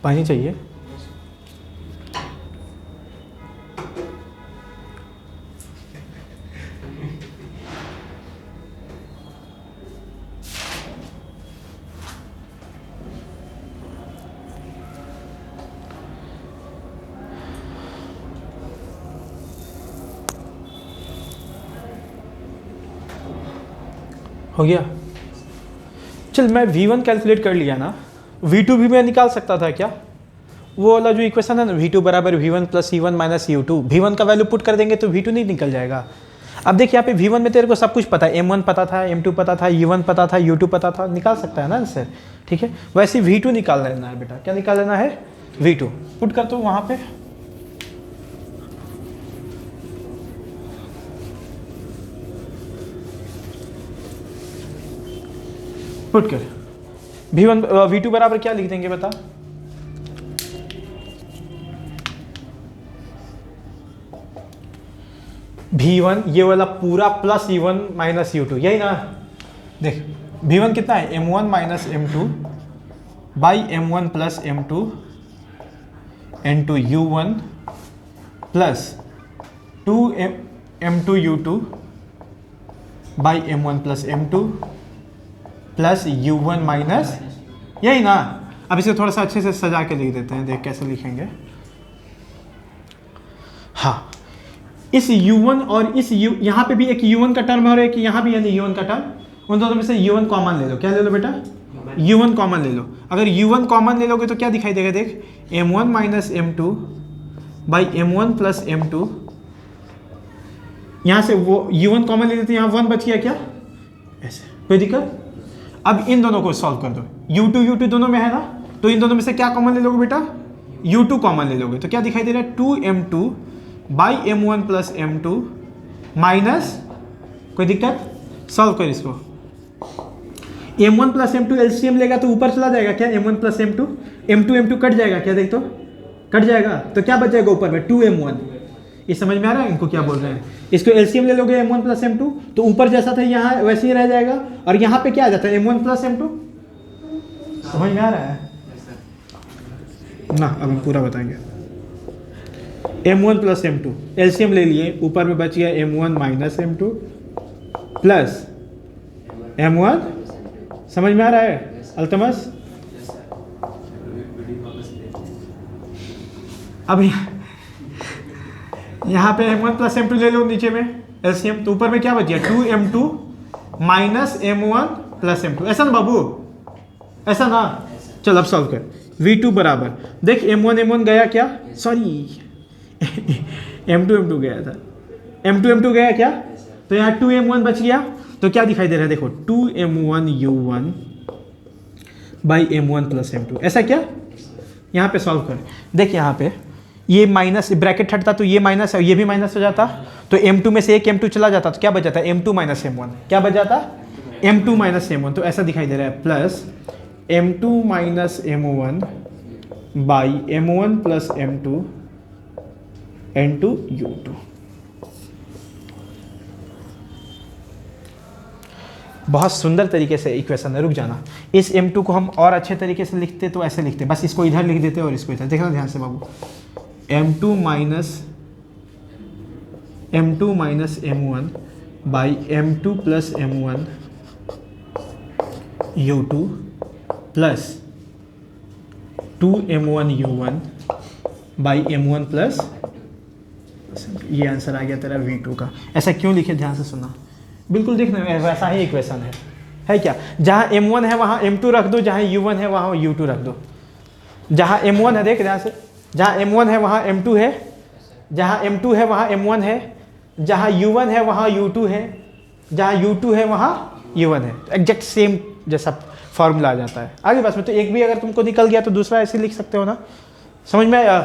पानी चाहिए? हो गया? चल, मैं V1 कैलकुलेट कर लिया ना, V2 भी मैं निकाल सकता था क्या? वो वाला जो इक्वेशन है ना, V2 बराबर V1 plus C1 minus U2, V1 का वैल्यू पुट कर देंगे तो V2 नहीं निकल जाएगा। अब देख, यहाँ पे V1 में तेरे को सब कुछ पता है, M1 पता था, M2 पता था, U1 पता था, U2 पता था, निकाल सकता है ना आंसर। ठीक है, वैसे V2 निकाल लेना है बेटा। क्या निकाल लेना है? V2 पुट कर दो वहाँ पे। पुट कर V2 बराबर क्या लिख देंगे बता? V1 ये वाला पूरा प्लस E1 माइनस U2, यही ना? देख V1 कितना है? M1 minus M2 by M1 plus M2 into U1 plus 2M2 U2 by M1 plus M2 plus U1 minus, यही ना? अब इसे थोड़ा सा अच्छे से सजा के लिख देते हैं, देख कैसे लिखेंगे। हाँ, इस U1 और इस यहाँ पे भी एक U1 का टर्म है और एक यहाँ भी है U1 का टर्म, उन दोनों में से U1 कॉमन ले लो। क्या ले लो बेटा? U1 कॉमन ले लो। अगर U1 कॉमन ले लोगे तो क्या दिखाई देगा? देख, M1 minus M2 by M1 plus M2, यहाँ से वो U1 कॉमन ले लेते हैं, यहाँ 1 बच गया क्या? ऐसे, कोई दिक्कत? अब इन दोनों को सॉल्व कर दो। U2 दोनों में है ना, तो इन दोनों में से क्या कॉमन ले लोगे बेटा? U2 कॉमन ले लोगे तो क्या दिखाई दे रहा है? 2M2 by M1 plus M2 minus, कोई दिक्कत? सॉल्व कर इसको। m1 प्लस m2 एलसीएम लेगा तो ऊपर चला जाएगा क्या, m1 plus m2, m2 cut जाएगा क्या, देख तो कट जाएगा, तो क्या बच जाएगा ऊपर में 2m1। ये समझ में आ रहा है इनको क्या बोल रहे हैं, इसको एलसीएम ले लोगे m1 प्लस m2 तो ऊपर जैसा था यहाँ वैसे ही रह जाएगा, और यहाँ पे क्या आ जाता है m1 प्लस m2। समझ में आ रहा है ना, अब हम पूरा बताएंगे। m1 प्लस m2 एलसीएम ले लिए, ऊपर में बच गया m1 minus m2 plus m1। समझ में आ रहा है अल्तमस। अब यहाँ पे m1 प्लस m2 ले लो नीचे में एलसीएम, तो ऊपर में क्या बच गया 2m2 minus m1 plus m2, ऐसा ना बाबू, ऐसा ना। चल अब सॉल्व कर, v2 बराबर देख m1 गया क्या, सॉरी m2 गया था, m2 गया क्या, तो यहाँ 2m1 बच गया, तो क्या दिखाई दे रहा है देखो 2m1 u1 by m1 plus m2, ऐसा क्या। यहाँ पे सॉल्व कर, देख यहाँ पे ये माइनस ब्रैकेट हटता तो ये माइनस है, ये भी माइनस हो जाता, तो m2 में से एक m2 चला जाता तो क्या बच जाता m2 माइनस m1, क्या बच जाता m2 माइनस m1, तो ऐसा दिखाई दे रहा है plus m2 minus m1 by m1 plus m2 n2 u2। बहुत सुंदर तरीके से इक्वेशन है, रुक जाना। इस m2 को हम और अच्छे तरीके से लिखते तो ऐसे लिखते, बस इसको इधर लिख देते और इसको इधर, देखना ध्यान से बाबू, m2 minus m1 by m2 plus m1 u2 plus 2m1 u1 by m1 plus, ये आंसर आ गया तेरा v2 का। ऐसा क्यों लिखे, ध्यान से सुना, बिल्कुल देखना वैसा ही इक्वेशन है क्या, जहाँ m1 है वहाँ m2 रख दो, जहाँ u1 है वहाँ u2 रख दो, जहाँ m1 है देख ध्यान से, जहाँ m1 है वहाँ m2 है, जहाँ m2 है वहाँ m1 है, जहाँ u1 है वहाँ u2 है, जहाँ u2 है वहाँ u1 है, तो एग्जैक्ट सेम जैसा फॉर्मूला आ जाता है। आगे बस में तो एक भी अगर तुमको निकल गया तो दूसरा ऐसे लिख सकते हो ना, समझ में आया,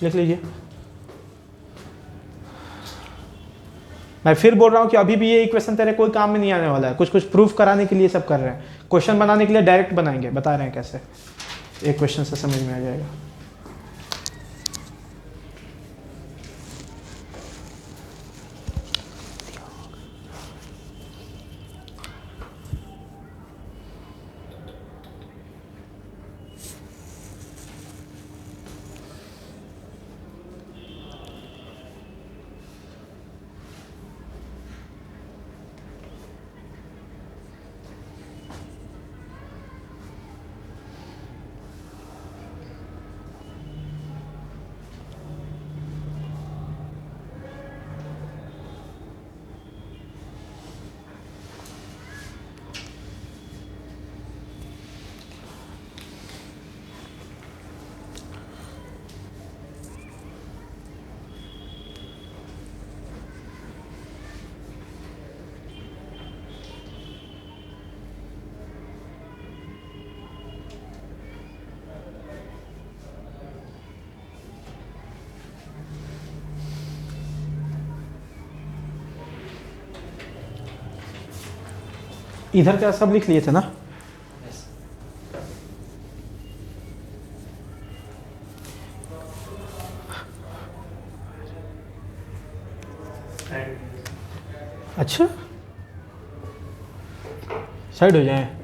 लिख लीजिए। मैं फिर बोल रहा हूँ कि अभी भी ये इक्वेशन तेरे कोई काम में नहीं आने वाला है, कुछ प्रूफ कराने के लिए सब कर रहे हैं, क्वेश्चन बनाने के लिए डायरेक्ट बनाएंगे, बता रहे हैं कैसे, एक क्वेश्चन से समझ में आ जाएगा। इधर का सब लिख लिए थे ना, अच्छा साइड हो जाए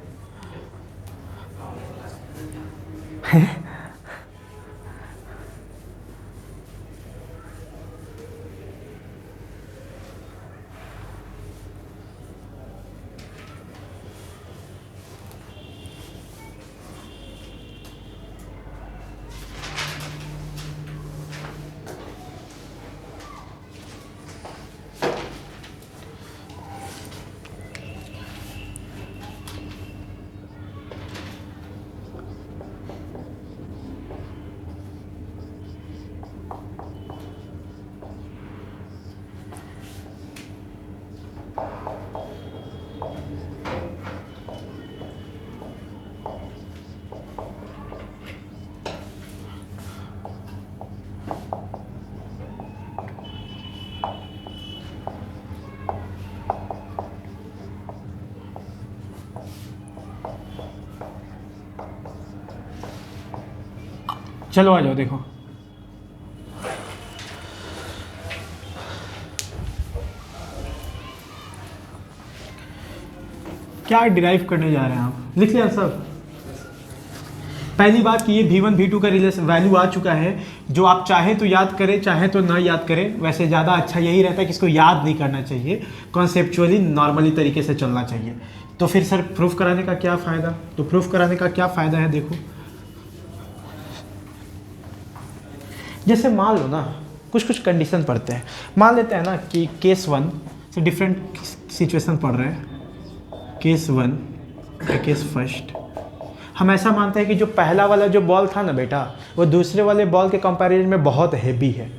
चलो आ जाओ देखो, क्या डिराइव करने जा रहे हैं आप, लिख लिया सब। पहली बात कि ये V1 V2 का रिलेशन वैल्यू आ चुका है, जो आप चाहे तो याद करें चाहे तो ना याद करें, वैसे ज़्यादा अच्छा यही रहता है कि इसको याद नहीं करना चाहिए, कॉन्सेप्चुअली नॉर्मली तरीके से चलना चाहिए। तो फिर सर प्रूफ कराने का क्या फ़ायदा, तो प्रूफ कराने का क्या फ़ायदा है, देखो जैसे मान लो ना कुछ कुछ कंडीशन पढ़ते हैं, मान लेते हैं ना कि केस 1 से डिफरेंट सिचुएशन पढ़ रहे हैं, केस 1 या केस फर्स्ट। हम ऐसा मानते हैं कि जो पहला वाला जो बॉल था ना बेटा, वो दूसरे वाले बॉल के कंपैरिजन में बहुत हैवी है,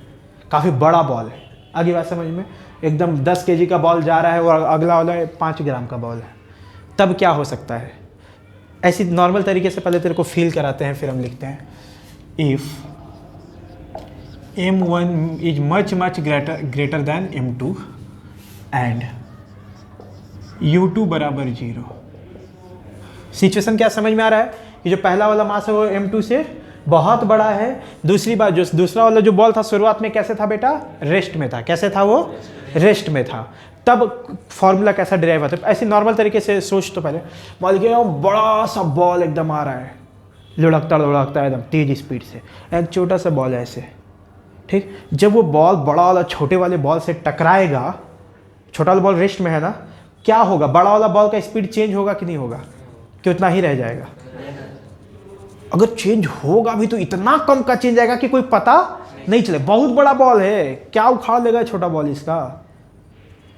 काफ़ी बड़ा बॉल है। आगे बात समझ में, एकदम 10 kg का बॉल जा रहा है और अगला वाला 5 ग्राम का बॉल है, तब क्या हो सकता है। ऐसी नॉर्मल तरीके से पहले तेरे को फील कराते हैं, फिर हम लिखते हैं if M1 is much greater than M2 and U2 बराबर 0। सिचुएशन क्या समझ में आ रहा है कि जो पहला वाला मास है वो M2 से बहुत बड़ा है। दूसरी बात, जो दूसरा वाला जो बॉल था शुरुआत में कैसे था बेटा, रेस्ट में था। कैसे था वो, रेस्ट में था। तब फॉर्मूला कैसा डिराइव होता है, ऐसे नॉर्मल तरीके से सोच। तो पहले मान लीजिए बड़ा सा बॉल एकदम आ रहा है, लुढ़कता है एकदम तेज स्पीड से, एक छोटा सा बॉल है ऐसे, ठीक। जब वो बॉल बड़ा वाला छोटे वाले बॉल से टकराएगा, छोटा वाला बॉल रेस्ट में है ना, क्या होगा, बड़ा वाला बॉल का स्पीड चेंज होगा कि नहीं होगा, कि उतना ही रह जाएगा। अगर चेंज होगा भी तो इतना कम का चेंज आएगा कि कोई पता नहीं चले। बहुत बड़ा बॉल है, क्या उखाड़ लेगा छोटा बॉल इसका।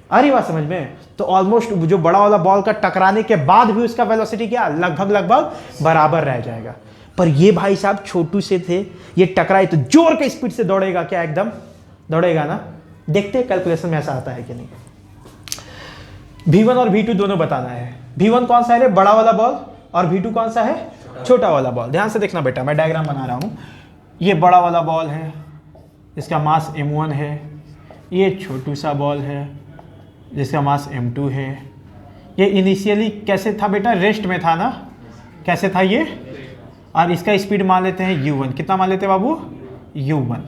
आ रही बात समझ में। तो ऑलमोस्ट जो बड़ा वाला बॉल का टकराने के बाद भी उसका वेलोसिटी क्या लगभग बराबर रह जाएगा। पर ये भाई साहब छोटू से थे, ये टकराए तो जोर के स्पीड से दौड़ेगा, क्या एकदम दौड़ेगा ना। देखते हैं कैलकुलेशन में ऐसा आता है कि नहीं। V1 और V2 दोनों बताना है। V1 कौन सा है, बड़ा वाला बॉल, और V2 कौन सा है, छोटा वाला बॉल। ध्यान से देखना बेटा, मैं डायग्राम बना रहा हूँ। ये बड़ा वाला बॉल है, इसका मास M1 है। ये छोटू सा बॉल है जिसका मास M2 है। ये इनिशियली कैसे था बेटा, रेस्ट में था ना, कैसे था ये, और इसका स्पीड मान लेते हैं U1। कितना मान लेते हैं बाबू, U1।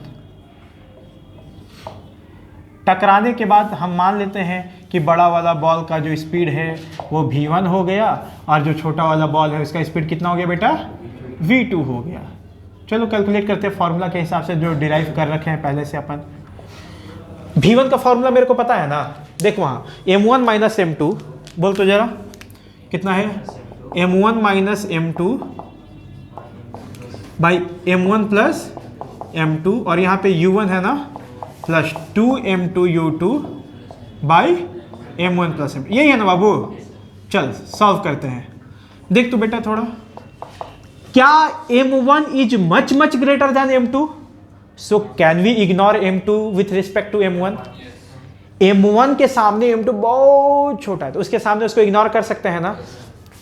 टकराने के बाद हम मान लेते हैं कि बड़ा वाला बॉल का जो स्पीड है वो V1 हो गया, और जो छोटा वाला बॉल है उसका स्पीड कितना हो गया बेटा, V2 हो गया। चलो कैलकुलेट करते हैं फॉर्मूला के हिसाब से जो डिराइव कर रखे हैं पहले से अपन। V1 का फॉर्मूला मेरे को पता है ना, देख वहाँ M1 माइनस M2, बोल तो जरा कितना है, M1 minus M2 by M1 plus M2, और यहाँ पे U1 है ना, plus 2M2 U2 by M1 plus M2। यही है ना बाबू। चल सॉल्व करते हैं। देख तो बेटा थोड़ा, क्या M1 is much greater than M2, so can we ignore M2 with respect to M1। M1 के सामने M2 बहुत छोटा है, तो उसके सामने उसको इग्नोर कर सकते हैं ना।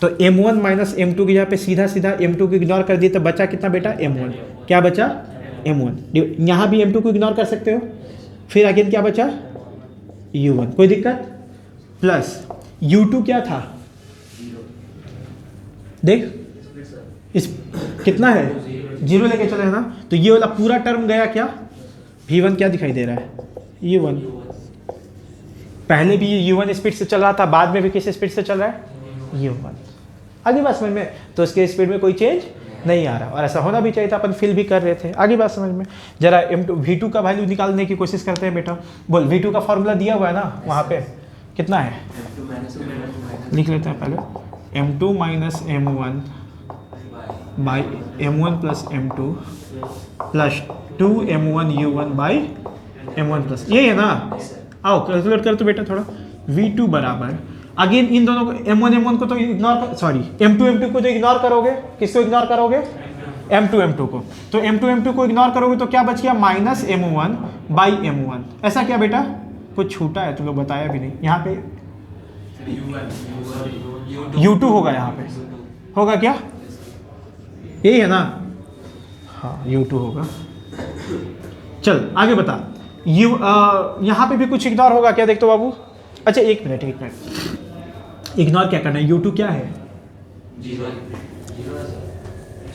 तो M1 माइनस M2 की जगह पे सीधा M2 को इग्नोर कर दिए, तो बचा कितना बेटा, M1। क्या बचा, M1। यहाँ भी M2 को इग्नोर कर सकते हो। फिर अगेन क्या बचा, U1। कोई दिक्कत, प्लस U2 क्या था, देख इस कितना है, 0 लेके चले है ना। तो ये वाला पूरा टर्म गया क्या, V1 क्या दिखाई दे रहा है, U1। पहले भी U1 स्पीड से चल रहा था, बाद में भी किस स्पीड से चल रहा है, U1। आगे बात समझ में, तो उसके स्पीड में कोई चेंज नहीं आ रहा, और ऐसा होना भी चाहिए था, अपन फील भी कर रहे थे। आगे बात समझ में। जरा V2 का वैल्यू निकालने की कोशिश करते हैं बेटा। बोल, V2 का फॉर्मूला दिया हुआ है ना वहाँ पे, कितना है, लिख लेते हैं पहले। M2 minus M1 by M1 plus M2 plus 2M1 U1 by M1 plus, यही है ना। आओ कैलकुलेट कर तो बेटा थोड़ा। V2 बराबर, अगेन इन दोनों को M1 को तो इग्नोर, सॉरी M2 को तो इग्नोर करोगे। किसको इग्नोर करोगे, M2 को। तो M2 को इग्नोर करोगे तो क्या बच गया, माइनस M1 बाई M1। ऐसा क्या बेटा, कुछ छूटा है, तुम लोग बताया भी नहीं। यहाँ पे U2 होगा, यहाँ पे होगा क्या, यही है ना, हाँ U2 होगा। चल आगे बता, यहाँ पे भी कुछ इग्नोर होगा क्या, देख तो बाबू। अच्छा एक मिनट, इग्नोर क्या करना है, U2 क्या है,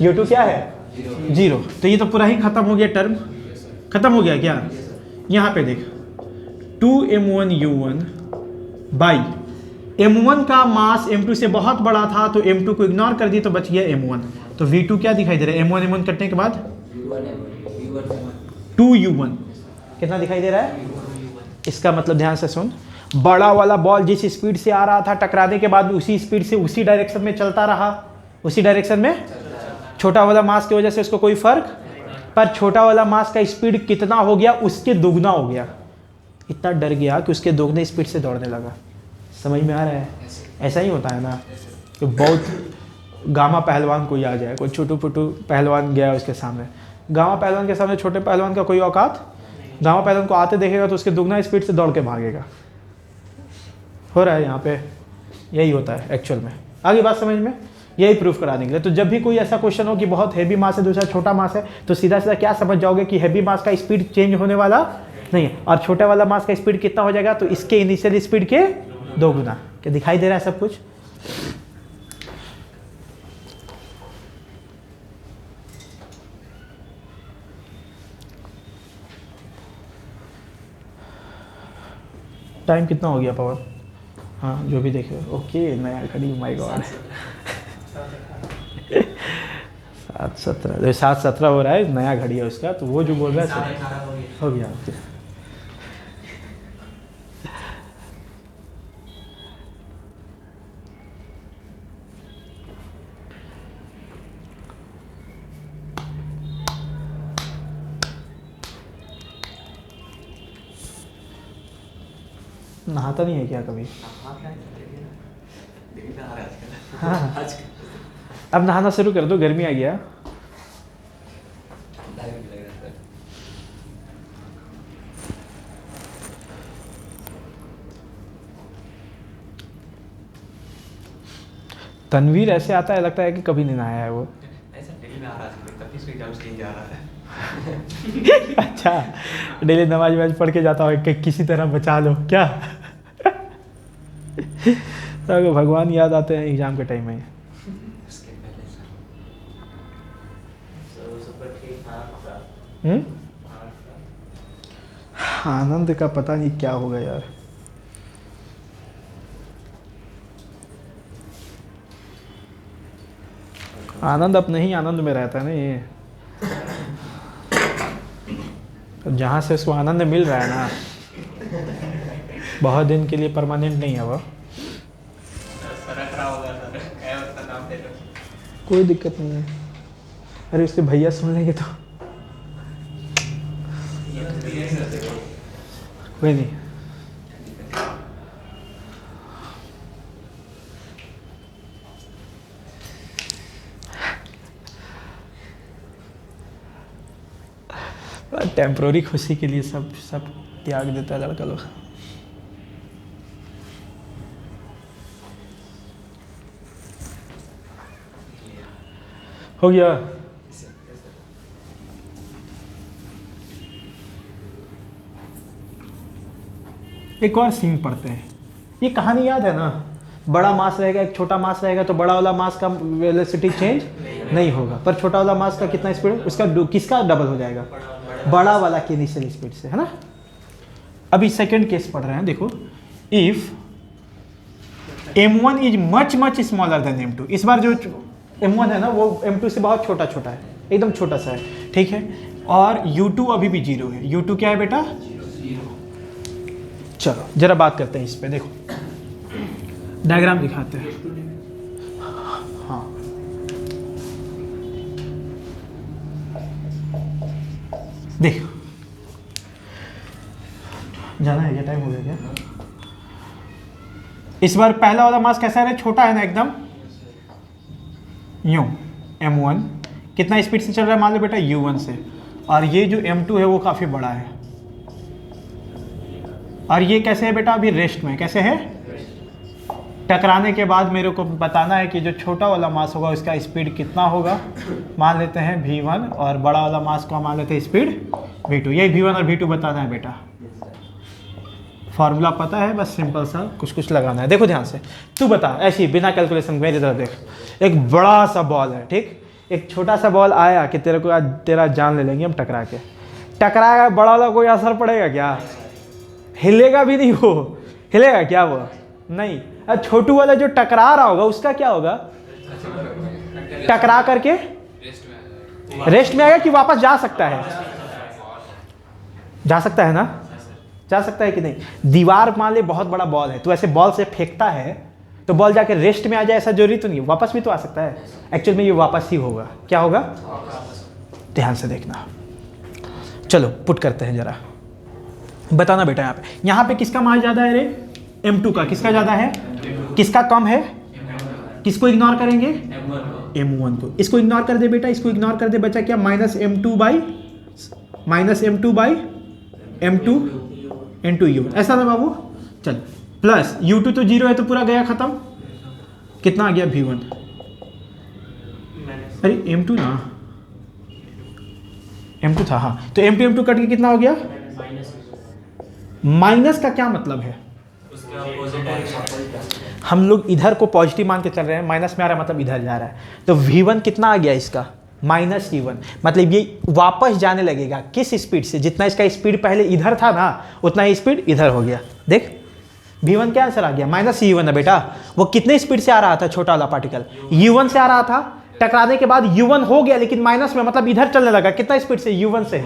U2 क्या है, जीरो। तो ये तो पूरा ही खत्म हो गया, टर्म खत्म हो गया क्या? यहाँ पे देख 2m1u1 बाई m1 का मास m2 से बहुत बड़ा था तो m2 को इग्नोर कर दिए तो बच गया m1। तो v2 क्या दिखाई दे रहा है? m1 कटने के बाद 2u1 कितना दिखाई दे रहा है? इसका मतलब ध्यान से सुन, बड़ा वाला बॉल जिस स्पीड से आ रहा था टकराने के बाद उसी स्पीड से उसी डायरेक्शन में चलता रहा, उसी डायरेक्शन में। छोटा वाला मास की वजह से उसको कोई फर्क, पर छोटा वाला मास का स्पीड कितना हो गया? उसके दुगना हो गया। इतना डर गया कि उसके दोगुने स्पीड से दौड़ने लगा। समझ में आ रहा है? ऐसा ही होता है ना कि बहुत गामा पहलवान कोई आ जाए, कोई छोटू पुटू पहलवान गया उसके सामने, गामा पहलवान के सामने छोटे पहलवान का कोई औकात? गामा पहलवान को आते देखेगा तो उसके दुगना स्पीड से दौड़ के भागेगा। हो रहा है यहाँ पे, यही होता है एक्चुअल में। आगे बात समझ में? यही प्रूफ कराने के लिए। तो जब भी कोई ऐसा क्वेश्चन हो कि बहुत हैवी मास है दूसरा छोटा मास है, तो सीधा सीधा क्या समझ जाओगे कि हैवी मास का स्पीड चेंज होने वाला नहीं है, और छोटे वाला मास का स्पीड कितना हो जाएगा? तो इसके इनिशियल स्पीड के दोगुना। क्या दिखाई दे रहा है सब कुछ? टाइम कितना हो गया पवन? हाँ जो भी देखे। ओके नया घड़ी, माय गॉड 7:17 7:17 हो रहा है, नया घड़ी है उसका। तो वो जो बोल रहा है हो गया। नहाता नहीं है क्या कभी? हाँ अब नहाना शुरू कर दो, गर्मी आ गया। तनवीर ऐसे आता है लगता है कि कभी नहीं नहाया है वो। अच्छा डेली नमाज वमाज पढ़ के जाता हो कि किसी तरह बचा लो क्या? तो भगवान याद आते हैं एग्जाम के टाइम में। आनंद का पता नहीं क्या होगा यार। आनंद अपने ही आनंद में रहता है ना ये, तो जहाँ से उसको आनंद मिल रहा है ना, बहुत दिन के लिए परमानेंट नहीं है वो। कोई दिक्कत नहीं है। अरे उसके भैया सुन लेंगे तो कोई नहीं। टेम्प्रोरी खुशी के लिए सब त्याग देता है लड़का लोग। हो गया। एक और सीन पढ़ते हैं। ये कहानी याद है ना? बड़ा मास रहेगा एक छोटा मास रहेगा तो बड़ा वाला मास का वेलोसिटी चेंज नहीं होगा, पर छोटा वाला मास का कितना स्पीड, उसका किसका डबल हो जाएगा? बड़ा वाला की इनिशियल स्पीड से, है ना? अभी सेकंड केस पढ़ रहे हैं, देखो। If m1 is much much smaller than m2। इस बार जो m1 है ना वो m2 से बहुत छोटा छोटा है, एकदम छोटा सा है, ठीक है। और u2 अभी भी 0 है। u2 क्या है बेटा? 0। चलो जरा बात करते हैं इस पे। देखो डायग्राम दिखाते हैं। हाँ देखो, जाना है क्या? टाइम हो गया क्या? इस बार पहला वाला मास कैसा है? छोटा है ना एकदम, यूं। m1 कितना स्पीड से चल रहा है मान लो बेटा? u1 से। और ये जो m2 है वो काफ़ी बड़ा है। और ये कैसे है बेटा? अभी रेस्ट में। कैसे है? टकराने के बाद मेरे को बताना है कि जो छोटा वाला मास होगा उसका स्पीड कितना होगा। मान लेते हैं v1 और बड़ा वाला मास को मान लेते हैं स्पीड v2। यही v1 और v2 बताना है बेटा। फॉर्मूला पता है, बस सिंपल सा कुछ कुछ लगाना है। देखो ध्यान से, तू बता ऐसी बिना कैलकुलेशन मेरी तरफ देख। एक बड़ा सा बॉल है, ठीक? एक छोटा सा बॉल आया कि तेरे को आज तेरा जान ले लेंगे हम टकरा के, टकराएगा, बड़ा वाला कोई असर पड़ेगा क्या? हिलेगा भी नहीं वो, हिलेगा क्या वो? नहीं। अब छोटू वाला जो टकरा रहा होगा उसका क्या होगा? टकरा करके रेस्ट में आएगा कि वापस जा सकता है? जा सकता है ना? जा सकता है कि नहीं? दीवार मान ले बहुत बड़ा बॉल है, तो ऐसे बॉल से फेंकता है तो बॉल जाके रेस्ट में आ जाए, ऐसा जरूरी तो नहीं, वापस भी तो आ सकता है। एक्चुअल में ये वापस ही होगा। क्या होगा? ध्यान से देखना। चलो पुट करते हैं जरा, बताना बेटा। यहाँ पे किसका मार्क्स ज़्यादा है रे? M2 का। किसका ज़्यादा है? किसका कम है? किसको इग्नोर करेंगे? M1 को। इसको इग्नोर कर दे बेटा, इसको इग्नोर कर दे। बचा क्या? -M2 by M2 into U1, ऐसा ना बाबू? चल, प्लस U2 तो 0 है तो पूरा गया खत्म। कितना आ गया? V1। अरे M2 ना, M2 था, हाँ। तो M2 कट के कितना हो गया? माइनस का क्या मतलब है? हम लोग इधर को पॉजिटिव मान के चल रहे हैं, माइनस में आ रहा है मतलब इधर जा रहा है। तो V1 कितना आ गया इसका? -E1, मतलब ये वापस जाने लगेगा। किस स्पीड से? जितना इसका स्पीड पहले इधर था ना, उतना ही स्पीड इधर हो गया। देख, V1 क्या आंसर आ गया? -E1 है बेटा। वो कितने स्पीड से आ रहा था छोटा वाला पार्टिकल? U1 से आ रहा था, टकराने के बाद U1 हो गया लेकिन माइनस में, मतलब इधर चलने लगा। कितना स्पीड से? U1 से।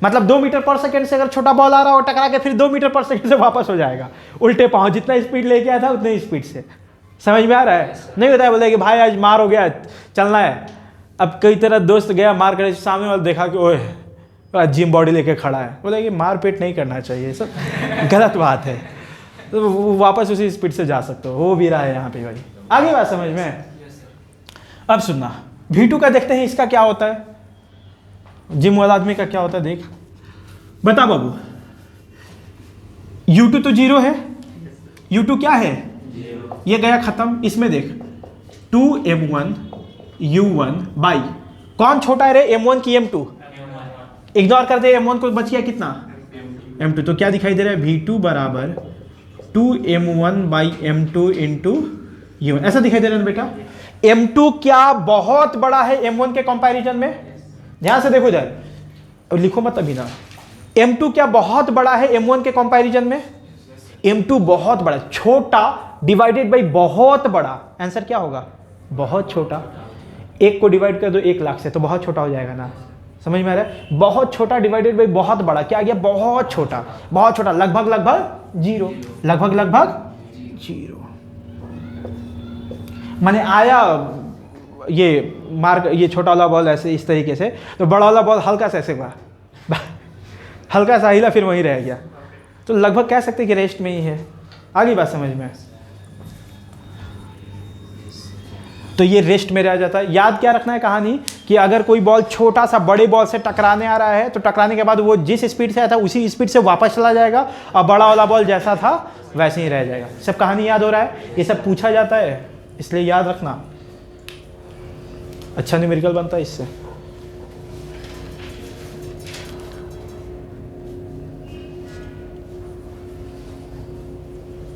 मतलब 2 मीटर पर सेकंड से अगर छोटा बॉल आ रहा हो, टकरा के फिर 2 मीटर पर सेकंड से वापस हो जाएगा उल्टे पाँव। जितना स्पीड लेके आया था उतने स्पीड से। समझ में आ रहा है? नहीं होता है बोले कि भाई आज मार हो गया, चलना है। अब कई तरह दोस्त गया मार कर, सामने वाला देखा कि ओए जिम बॉडी लेके खड़ा है, बोले कि मार पीट नहीं करना चाहिए, सब गलत बात है। तो वो वापस उसी स्पीड से जा सकते हो। हो भी रहा है यहाँ पे भाई। आगे बात समझ में? अब सुनना, V2 का देखते हैं, इसका क्या होता है? जिम वाला आदमी का क्या होता है देख, बता बाबू। U2 तो 0 है, U2 क्या है? ये गया खत्म। इसमें देख 2M1 U1 बाई कौन छोटा है रे? M1 की M2? इग्नोर कर दे, M1 को, बच गया कितना? M2। तो क्या दिखाई दे रहा है? V2 बराबर 2M1 by M2 into U1, ऐसा दिखाई दे रहा है बेटा। M2 क्या बहुत बड़ा है M1 के कंपैरिजन में? ध्यान से देखो इधर, और लिखो मत अभी ना। M2 क्या बहुत बड़ा है M1 के कंपैरिजन में? M2 बहुत बड़ा। छोटा डिवाइडेड बाई बहुत बड़ा, आंसर क्या होगा? बहुत छोटा। 1 को डिवाइड कर दो 1 लाख से तो बहुत छोटा हो जाएगा ना। समझ में आ रहा है? बहुत छोटा डिवाइडेड बाई बहुत बड़ा, क्या आ गया? बहुत छोटा। बहुत छोटा लगभग 0, लगभग 0। माने आया ये मार्क, ये छोटा वाला बॉल ऐसे इस तरीके से, तो बड़ा वाला बॉल हल्का सा ऐसे हुआ, हल्का सा हिला, फिर वहीं रह गया। तो लगभग कह सकते कि रेस्ट में ही है। आगे बात समझ में? तो ये रेस्ट में रह जाता है। याद क्या रखना है कहानी, कि अगर कोई बॉल छोटा सा बड़े बॉल से टकराने आ रहा है तो टकराने के बाद वो जिस स्पीड से आया था उसी स्पीड से वापस चला जाएगा, और बड़ा वाला बॉल जैसा था वैसे ही रह जाएगा। सब कहानी याद हो रहा है? ये सब पूछा जाता है, इसलिए याद रखना। अच्छा न्यूमेरिकल बनता है इससे।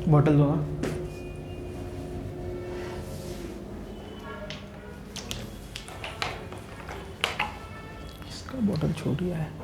बोतल दो ना। इसका बोतल छोटी है।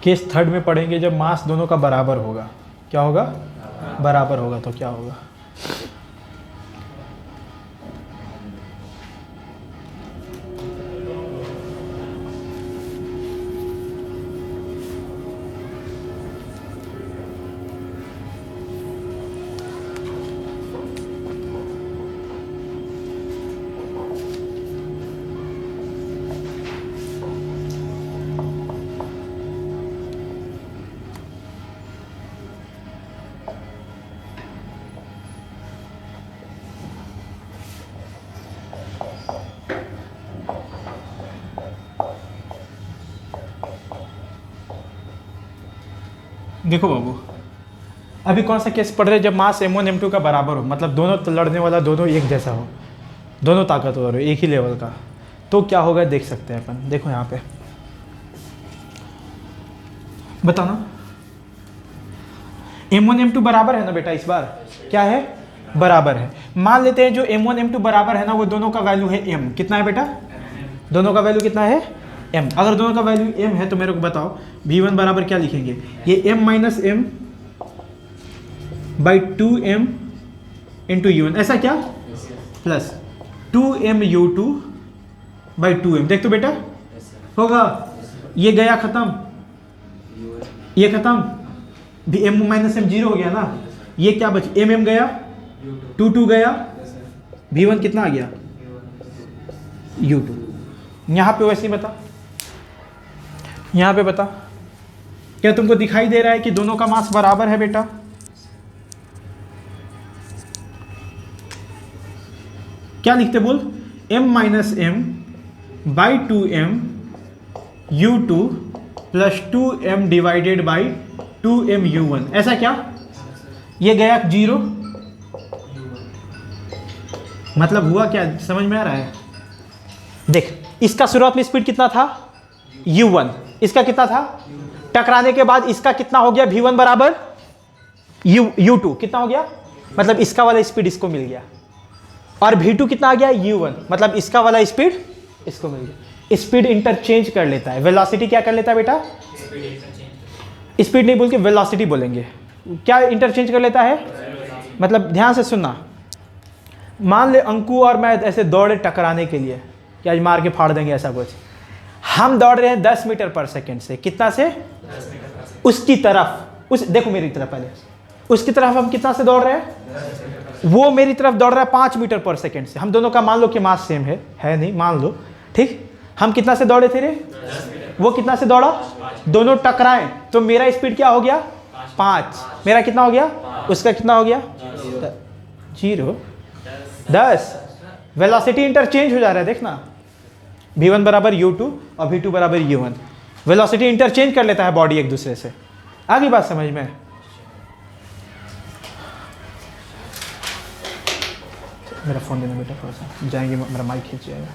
केस थर्ड में पढ़ेंगे जब मास दोनों का बराबर होगा। क्या होगा? बराबर होगा तो क्या होगा? देखो बाबू, अभी कौन सा केस पढ़ रहे हैं? जब मास m1 m2 का बराबर हो, मतलब दोनों लड़ने वाला दोनों एक जैसा हो, दोनों ताकतवर हो, एक ही लेवल का, तो क्या होगा देख सकते हैं अपन। देखो यहाँ पे बताना, m1 m2 बराबर है ना बेटा? इस बार क्या है? बराबर है। मान लेते हैं जो m1 m2 बराबर है ना, वो दोनों का वैल्यू है m। कितना है बेटा? दोनों का वैल्यू कितना है? m। अगर दोनों का वैल्यू m है तो मेरे को बताओ v1 बराबर क्या लिखेंगे? ये m minus m by 2m into u1, ऐसा क्या? Plus 2m u2 by 2m। देख तो बेटा होगा, ये गया खत्म, ये खत्म, भी m माइनस m 0 हो गया ना। ये क्या बच? m गया, 2 गया, v1 कितना आ गया? u2। यहाँ पे वैसे ही बता, यहाँ पे बता, क्या तुमको दिखाई दे रहा है कि दोनों का मास बराबर है बेटा? क्या लिखते बोल? m minus m by 2m u2 plus 2m divided by 2m u1, ऐसा क्या? ये गया 0, मतलब हुआ क्या? समझ में आ रहा है? देख, इसका शुरुआत में स्पीड कितना था? u1। इसका कितना था? टकराने के बाद इसका कितना हो गया? v1 बराबर u2 कितना हो गया? मतलब इसका वाला स्पीड इसको मिल गया, और v2 कितना आ गया? u1, मतलब इसका वाला स्पीड इसको मिल गया। स्पीड इंटरचेंज कर लेता है। वेलोसिटी क्या कर लेता है बेटा? स्पीड नहीं बोल के वेलोसिटी बोलेंगे। क्या इंटरचेंज कर लेता है? मतलब ध्यान से सुनना, मान ले अंकु और मैं ऐसे दौड़े टकराने के लिए कि आज मार के फाड़ देंगे, ऐसा कुछ। हम दौड़ रहे हैं 10 मीटर पर सेकंड से, कितना से? उसकी तरफ, उस देखो मेरी तरफ, पहले उसकी तरफ हम कितना से दौड़ रहे हैं? वो मेरी तरफ दौड़ रहा है 5 मीटर पर सेकंड से। हम दोनों का मान लो कि मास सेम है नहीं, मान लो, ठीक। हम कितना से दौड़े थे रे? वो कितना से दौड़ा? दोनों टकराए तो मेरा स्पीड क्या हो गया? 5। मेरा कितना हो गया? उसका कितना हो गया? 0। 10। वेलोसिटी इंटरचेंज हो जा रहा है, देखना। v1 बराबर u2 और v2 बराबर u1। वेलोसिटी इंटरचेंज कर लेता है बॉडी एक दूसरे से। आगे बात समझ में? मेरा फोन देना बेटा, थोड़ा सा जाएंगे, मेरा माइक खींच जाएगा।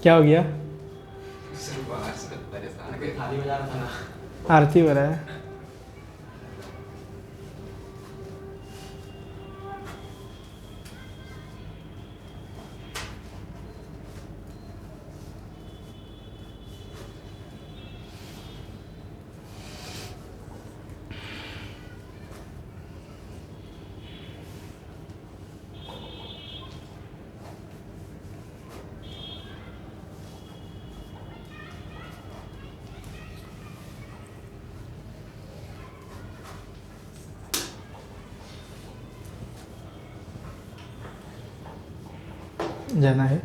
क्या हो गया? थाली बजा रहा था ना। आरती हो रहा है। जाना है,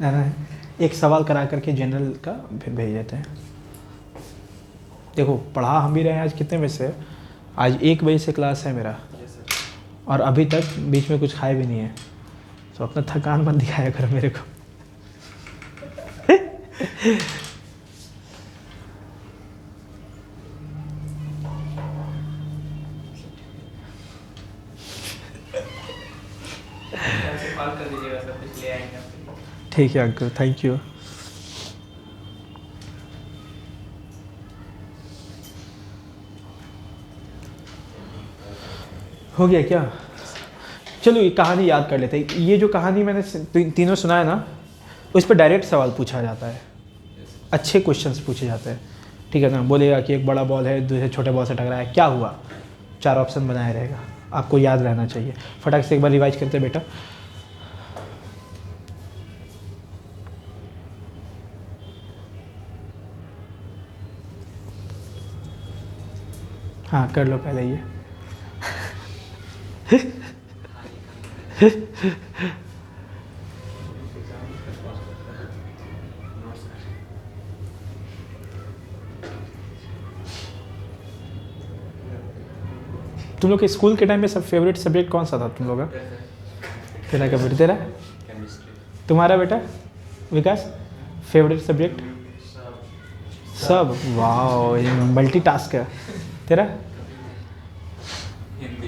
जाना है। एक सवाल करा करके जनरल का फिर भेज देते हैं। देखो, पढ़ा हम भी रहे हैं। आज कितने बजे से? आज 1 बजे से क्लास है मेरा। और अभी तक बीच में कुछ खाए भी नहीं है, तो अपना थकान मत दिखाया करो मेरे को। कॉल कर दीजिएगा, सब कुछ ले आएंगे आपके लिए। ठीक है अंकल, थैंक यू। हो गया क्या? चलो ये कहानी याद कर लेते हैं। ये जो कहानी मैंने तीनों सुना है ना, उस पर डायरेक्ट सवाल पूछा जाता है, अच्छे क्वेश्चंस पूछे जाते हैं, ठीक है ना। बोलेगा कि एक बड़ा बॉल है दूसरे छोटे बॉल से टकराया, क्या हुआ, 4 ऑप्शन बनाया रहेगा, आपको याद रहना चाहिए। फटाक से एक बार रिवाइज करते हैं बेटा। हाँ कर लो पहले ये। तुम लोग के स्कूल के टाइम में सब फेवरेट सब्जेक्ट कौन सा था तुम लोग का? तेरा क्या बेटा? तेरा? तुम्हारा बेटा विकास फेवरेट सब्जेक्ट? सब? वाह, ये मल्टीटास्क है। तेरा? हिंदी।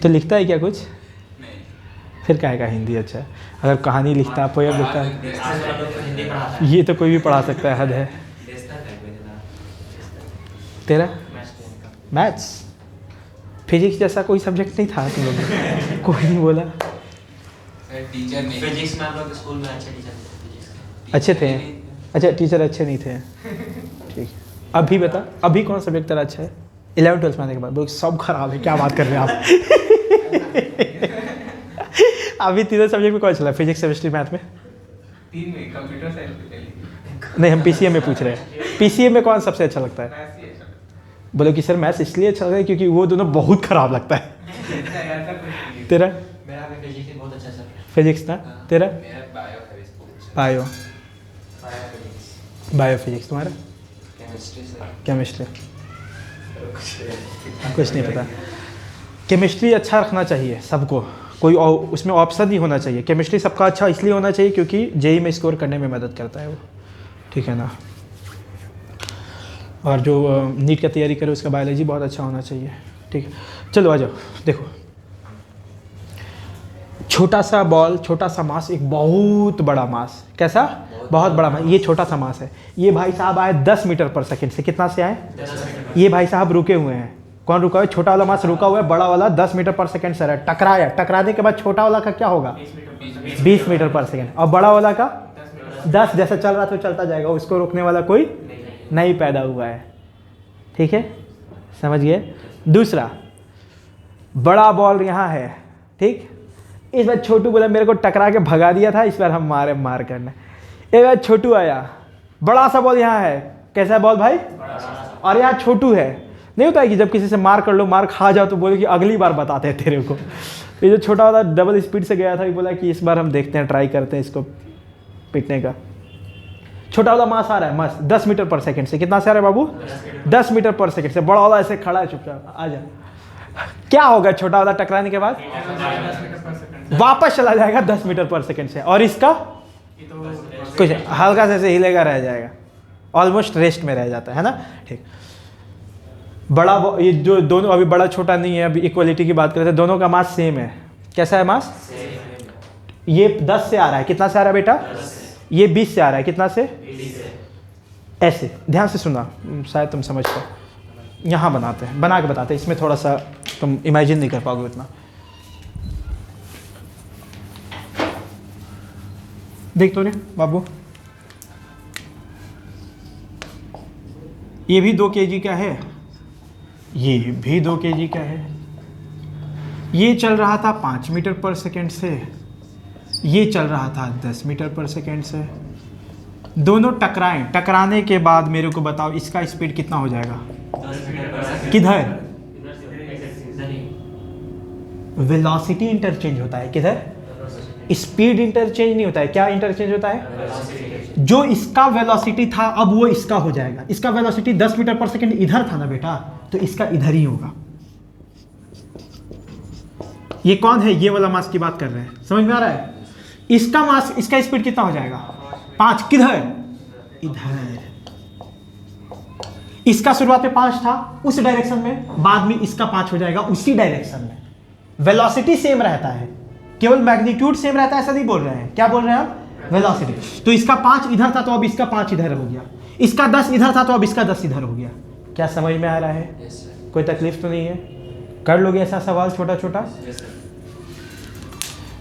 तो लिखता है क्या कुछ? नहीं। फिर काहे का हिंदी अच्छा है? अगर कहानी लिखता है, पोएम लिखता है, हिंदी पढ़ाता है। ये तो कोई भी पढ़ा सकता है, हद है। तेरा? मैथ्स? फिजिक्स जैसा कोई सब्जेक्ट नहीं था तुम लोग में? कोई नहीं बोला? टीचर नहीं। फिजिक्स में आप लोग स्कूल में अच्छे टीचर थे फिजिक्स के? अच्छे थे? अच्छा टीचर अच्छे नहीं थे, ठीक। अभी बता, अभी कौन सब्जेक्ट तेरा अच्छा है? 11 12 में आने के बाद बोल सब खराब है, क्या बात कर रहे हैं आप? अभी तीनों सब्जेक्ट में कौन चला? फिजिक्स, केमिस्ट्री, मैथ में? 3 में कंप्यूटर साइंस। नहीं, हम पीसीएम में पूछ रहे हैं। पीसीएम में कौन सबसे अच्छा लगता है? बोलो कि सर मैथ्स इसलिए अच्छा लगता है क्योंकि वो दोनों बहुत खराब लगता है। तेरा? मेरा भी फिजिक्स बहुत अच्छा चल रहा है। फिजिक्स ना? तेरा? मेरा बायो है इसको। बायो? Physics, bio physics. तुम्हारा? केमिस्ट्री से। केमिस्ट्री? कुछ नहीं पता। केमिस्ट्री अच्छा रखना चाहिए सबको, कोई उसमें ऑप्शन नहीं होना चाहिए। केमिस्ट्री सबका अच्छा इसलिए होना चाहिए क्योंकि जेई में स्कोर करने में मदद करता है वो, ठीक है ना। और जो नीट का तैयारी करे उसका बायोलॉजी बहुत अच्छा होना चाहिए, ठीक है। चलो आ जाओ, देखो छोटा सा बॉल, छोटा सा मास, एक बहुत बड़ा मास। कैसा? बहुत बड़ा मास। ये छोटा सा मास है। ये भाई साहब आए 10 मीटर पर सेकंड से। कितना से आए? 10 मीटर। ये भाई साहब रुके हुए हैं। कौन रुका हुआ है? छोटा वाला मास रुका हुआ है, बड़ा वाला 10 मीटर पर सेकंड से रहा है। टकराया, टकराने के बाद छोटा वाला का क्या होगा? 20 मीटर पर सेकंड। और बड़ा वाला का 10। जैसा चल रहा तो चलता जाएगा, उसको रोकने वाला कोई नहीं पैदा हुआ है, ठीक है, समझ गए। दूसरा, बड़ा बॉल यहाँ है, ठीक। इस बार छोटू बोला मेरे को टकरा के भगा दिया था, इस बार हम मार करना। एक बार छोटू आया, बड़ा सा बॉल यहाँ है। कैसा है बॉल भाई? और यहाँ छोटू है। नहीं होता है कि जब किसी से मार कर लो, मार खा जाओ तो बोले कि अगली बार बताते हैं तेरे को। ये जो छोटा वाला डबल स्पीड से गया था, ये बोला कि इस बार हम देखते हैं, ट्राई करते हैं इसको पीटने का। छोटा वाला मास आ रहा है, मास 10 मीटर पर सेकंड से। कितना से आ रहा है बाबू? 10 मीटर पर सेकंड से। बड़ा वाला ऐसे खड़ा है चुपचाप। आ जा, क्या होगा छोटा वाला टकराने के बाद? वापस चला जाएगा 10 मीटर पर सेकंड से। और इसका कुछ हल्का से ऐसे हिलेगा, रह जाएगा, ऑलमोस्ट रेस्ट में रह जाता है ना, ठीक। बड़ा ये जो दोनों, अभी बड़ा छोटा नहीं है, अभी इक्वलिटी की बात करते हैं, दोनों का मास सेम है। कैसा है मास? ये 10 से आ रहा है। कितना से आ रहा है बेटा? ये 20 से आ रहा है। कितना से? 20 से। ऐसे ध्यान से सुना, शायद तुम समझ पाओ। यहाँ बनाते हैं, बना के बताते हैं, इसमें थोड़ा सा तुम इमेजिन नहीं कर पाओगे उतना। देख तो रहे बाबू, ये भी 2 kg का है, ये भी 2 kg का है। ये चल रहा था 5 मीटर पर सेकंड से, ये चल रहा था 10 मीटर पर सेकंड से। दोनों टकराएं, टकराने के बाद मेरे को बताओ इसका स्पीड कितना हो जाएगा? 10 मीटर पर सेकंड। किधर? नहीं, वेलोसिटी इंटरचेंज होता है। किधर? स्पीड इंटरचेंज नहीं होता है। क्या इंटरचेंज होता है? जो इसका वेलोसिटी था अब वो इसका हो जाएगा। इसका वेलोसिटी 10 मीटर पर सेकंड इधर था ना बेटा, तो इसका इधर ही होगा। ये कौन है? ये वाला मास की बात कर रहे हैं, समझ में आ रहा है? इसका मास, इसका स्पीड कितना हो जाएगा? 5। किधर? इधर। इसका शुरुआत में 5 था उस डायरेक्शन में, बाद में इसका 5 हो जाएगा उसी डायरेक्शन में। वेलोसिटी सेम रहता है, केवल मैग्नीट्यूड सेम रहता है, ऐसा नहीं बोल रहे हैं। क्या बोल रहे हैं आप? वेलोसिटी। तो इसका 5 इधर था तो अब इसका 5 इधर हो गया, इसका 10 इधर था तो अब इसका 10 इधर हो गया। क्या समझ में आ रहा है? Yes, sir. कोई तकलीफ तो नहीं है? कर लोगे ऐसा सवाल छोटा छोटा? Yes, sir.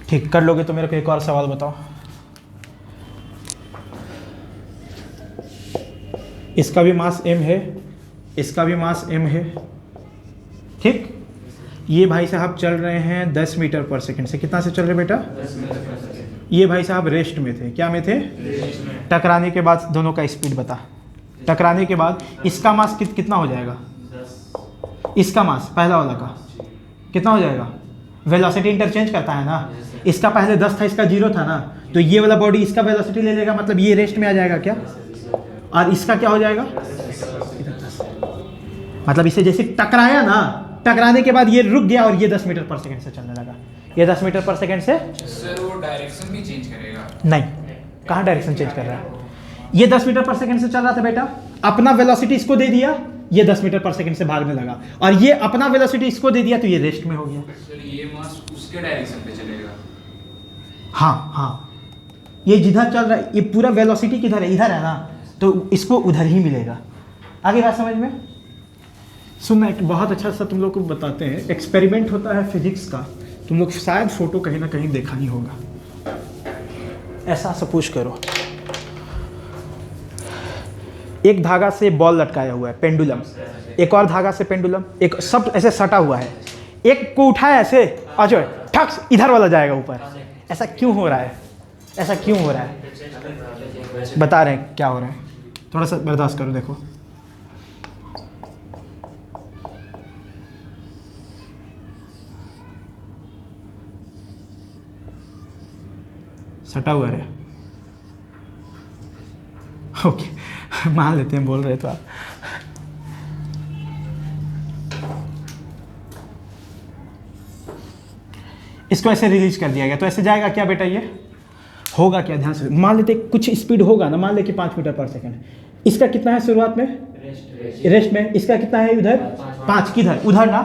ठीक, कर लोगे तो मेरे को एक और सवाल बताओ। इसका भी मास m है, इसका भी मास m है, ठीक। ये भाई साहब चल रहे हैं 10 मीटर पर सेकंड से। कितना से चल रहे बेटा? ये भाई साहब रेस्ट में थे। क्या में थे? टकराने के बाद दोनों का स्पीड बता। टकराने के बाद इसका मास कितना हो जाएगा? इसका मास पहला वाला का कितना हो जाएगा? वेलोसिटी इंटरचेंज करता है ना, इसका पहले 10 था, इसका 0 था ना, तो ये वाला बॉडी इसका वेलोसिटी ले लेगा, मतलब ये रेस्ट में आ जाएगा क्या? और इसका क्या हो जाएगा? मतलब इसे जैसे टकराया ना, टकराने के बाद ये रुक गया और ये 10 मीटर पर सेकंड से चलने लगा। ये 10 मीटर पर सेकंड से सर वो डायरेक्शन भी चेंज करेगा? नहीं, कहाँ डायरेक्शन चेंज कर रहा है? ये 10 मीटर पर सेकंड से चल रहा था बेटा, अपना वेलोसिटी इसको दे दिया, ये 10 मीटर पर सेकंड से भागने लगा, और ये अपना वेलोसिटी इसको दे दिया तो ये रेस्ट में हो गया। सर ये मास उसके डायरेक्शन पे चलेगा? हाँ हाँ, ये जिधर चल रहा है, ये पूरा वेलोसिटी किधर है? इधर है ना, तो इसको उधर ही मिलेगा। आगे बात समझ में? सुनना, एक बहुत अच्छा सा तुम लोग को बताते हैं, एक्सपेरिमेंट होता है फिजिक्स का, तुम लोग शायद फोटो कहीं ना कहीं देखा ही होगा। ऐसा सपोज करो, एक धागा से बॉल लटकाया हुआ है, पेंडुलम, एक और धागा से पेंडुलम, एक सब ऐसे सटा हुआ है, एक को उठाया ऐसे और जो ठक्स इधर वाला जाएगा ऊपर। ऐसा क्यों हो रहा है? ऐसा क्यों हो रहा है? बता रहे हैं क्या हो रहा है, थोड़ा सा बर्दाश्त करो। देखो सटा हुआ है, ओके मान लेते हैं, बोल रहे तो आप। इसको ऐसे रिलीज कर दिया गया तो ऐसे जाएगा क्या बेटा? ये होगा क्या? ध्यान से मान लेते कुछ स्पीड होगा ना, मान ले कि 5 मीटर पर सेकंड। इसका कितना है शुरुआत में? रेस्ट में। इसका कितना है उधर? 5। किधर? उधर ना,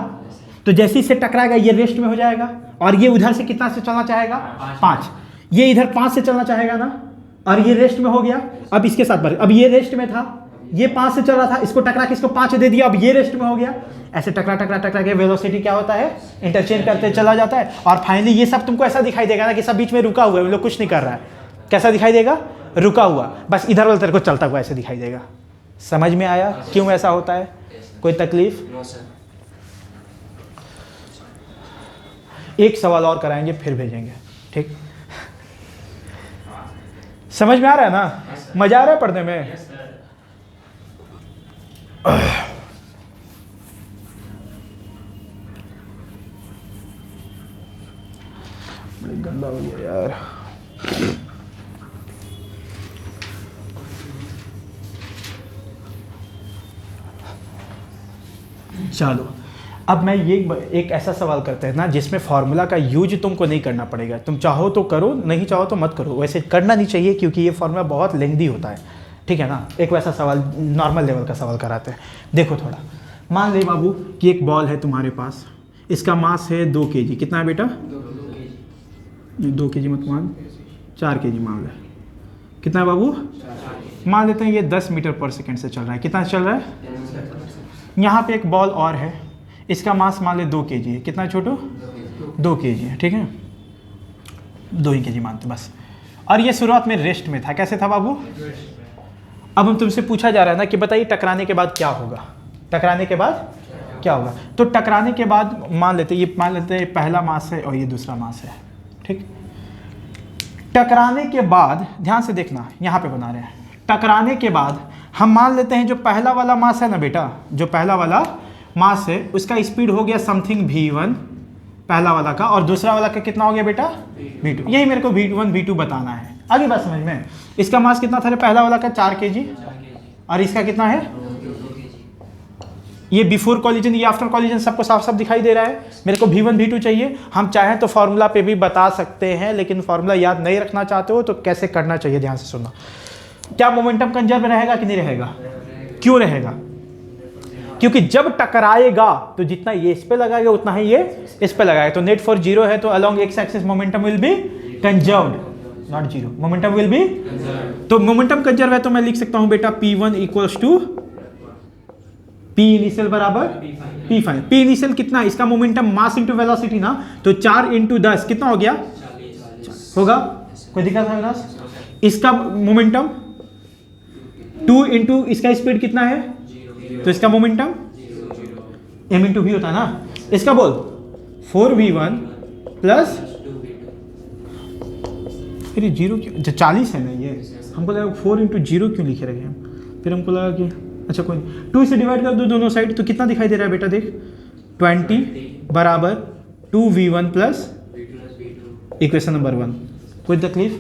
तो जैसे इसे टकराएगा ये रेस्ट में हो जाएगा, और ये उधर से कितना से चलना चाहेगा? 5। ये इधर 5 से चलना चाहेगा ना, और ये रेस्ट में हो गया। अब इसके साथ बढ़, अब ये रेस्ट में था, ये 5 से चल रहा था, इसको टकरा के इसको 5 दे दिया, अब ये रेस्ट में हो गया। ऐसे टकरा टकरा टकरा के वेलोसिटी क्या होता है? इंटरचेंज करते चला जाता है, और फाइनली ये सब तुमको ऐसा दिखाई देगा ना कि सब बीच में रुका हुआ है, लोग कुछ नहीं कर रहा है। कैसा दिखाई देगा? रुका हुआ, बस इधर वाले तेरे को चलता हुआ ऐसे दिखाई देगा। समझ में आया क्यों ऐसा होता है? कोई तकलीफ? No, sir. एक सवाल और कराएंगे फिर भेजेंगे, ठीक? समझ में आ रहा है ना? मजा आ रहा है पढ़ने में? बड़ी गंदा हो गया यार। चलो, अब मैं ये एक ऐसा सवाल करते हैं ना जिसमें फॉर्मूला का यूज तुमको नहीं करना पड़ेगा। तुम चाहो तो करो, नहीं चाहो तो मत करो। वैसे करना नहीं चाहिए क्योंकि ये फॉर्मूला बहुत लेंदी होता है, ठीक है ना? एक वैसा सवाल नॉर्मल लेवल का सवाल कराते हैं। देखो थोड़ा, मान ले बाबू कि एक बॉल है तुम्हारे पास, इसका मास है 2 kg। कितना है बेटा? 2 kg मत मान, 4 kg मान ले। कितना है बाबू? मान लेते हैं ये 10 मीटर पर सेकंड से चल रहा है। कितना चल रहा है? यहाँ पे एक बॉल और है, इसका मास मान ले 2 kg है। कितना छोटू? 2 kg है, ठीक है, 2 ही kg मानते बस। और ये शुरुआत में रेस्ट में था। कैसे था बाबू? अब हम तुमसे पूछा जा रहा है ना कि बताइए टकराने के बाद क्या होगा? टकराने के बाद क्या होगा? तो टकराने के बाद मान लेते हैं पहला मास है और ये दूसरा मास है, ठीक। टकराने के बाद ध्यान से देखना, यहाँ पे बना रहे हैं। टकराने के बाद हम मान लेते हैं जो पहला वाला मास है ना बेटा, जो पहला वाला मास है उसका स्पीड हो गया समथिंग v1 पहला वाला का, और दूसरा वाला का कितना हो गया बेटा? v2। यही मेरे को v1 v2 बताना है। आगे बात समझ में? इसका मास कितना था पहला वाला का? 4 kg, और इसका कितना है? ये बिफोर कॉलिजन, ये आफ्टर कॉलिजन, सबको साफ साफ दिखाई दे रहा है। मेरे को V1 V2 चाहिए। हम चाहें तो फॉर्मूला पे भी बता सकते हैं, लेकिन फॉर्मूला याद नहीं रखना चाहते हो तो कैसे करना चाहिए, ध्यान से सुनना। क्या मोमेंटम कंजर्व रहेगा कि नहीं रहेगा? क्यों रहेगा? क्योंकि जब टकराएगा तो जितना ये इस पे लगाएगा उतना ही ये इस पे लगाएगा। तो नेट फॉर जीरो है तो along X axis momentum will be conserved, not zero, momentum will be. तो मोमेंटम कंजर्व है तो मैं लिख सकता हूं बेटा P1 equals to P initial बराबर P फाइनल। P इनिशियल कितना? इसका मोमेंटम मास इंटू वेलोसिटी ना, तो 4 इंटू 10 कितना हो गया? होगा? कोई दिक्कत है ना? इसका मोमेंटम 2 इंटू इसका स्पीड कितना है, तो इसका मोमेंटम m इंटू v होता है ना। इसका बोल 4v1 प्लस, फिर जीरो क्यों, 40 है ना ये, हमको लगा 4 इंटू जीरो क्यों लिखे रखे हम, फिर हमको लगा कि अच्छा कोई 2 से डिवाइड कर दो दोनों साइड, तो कितना दिखाई दे रहा है बेटा? देख 20 बराबर 2v1 प्लस इक्वेशन नंबर 1। कोई तकलीफ?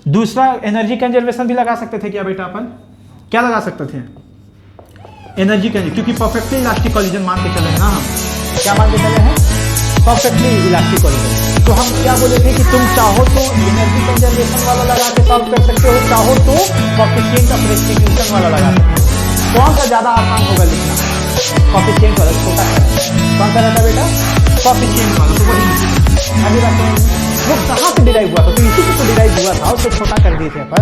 दूसरा एनर्जी कंजर्वेशन भी लगा सकते थे क्या बेटा? अपन क्या लगा सकते थे? एनर्जी कंजर्वेशन, क्योंकि परफेक्टली इलास्टिक कॉलिजन मान के चले हैं ना हम। क्या मान के चले हैं? Perfectly elastic collision. तो हम क्या बोले थे कि तुम चाहो तो एनर्जी कंजर्वेशन वाला लगा के सॉल्व कर सकते हो, चाहो तो कोएफिशिएंट ऑफ रेस्टिट्यूशन वाला लगा सकते हो। कौन सा ज्यादा आसान होगा लिखना? कोएफिशिएंट वाला, छोटा कौन सा रहता बेटा? कोएफिशिएंट वाला। तो वही आगे बात करेंगे वो कहाँ से डिराइव हुआ था, तो इसी से तो डिराइव हुआ था, उसको छोटा कर दिए थे अपन।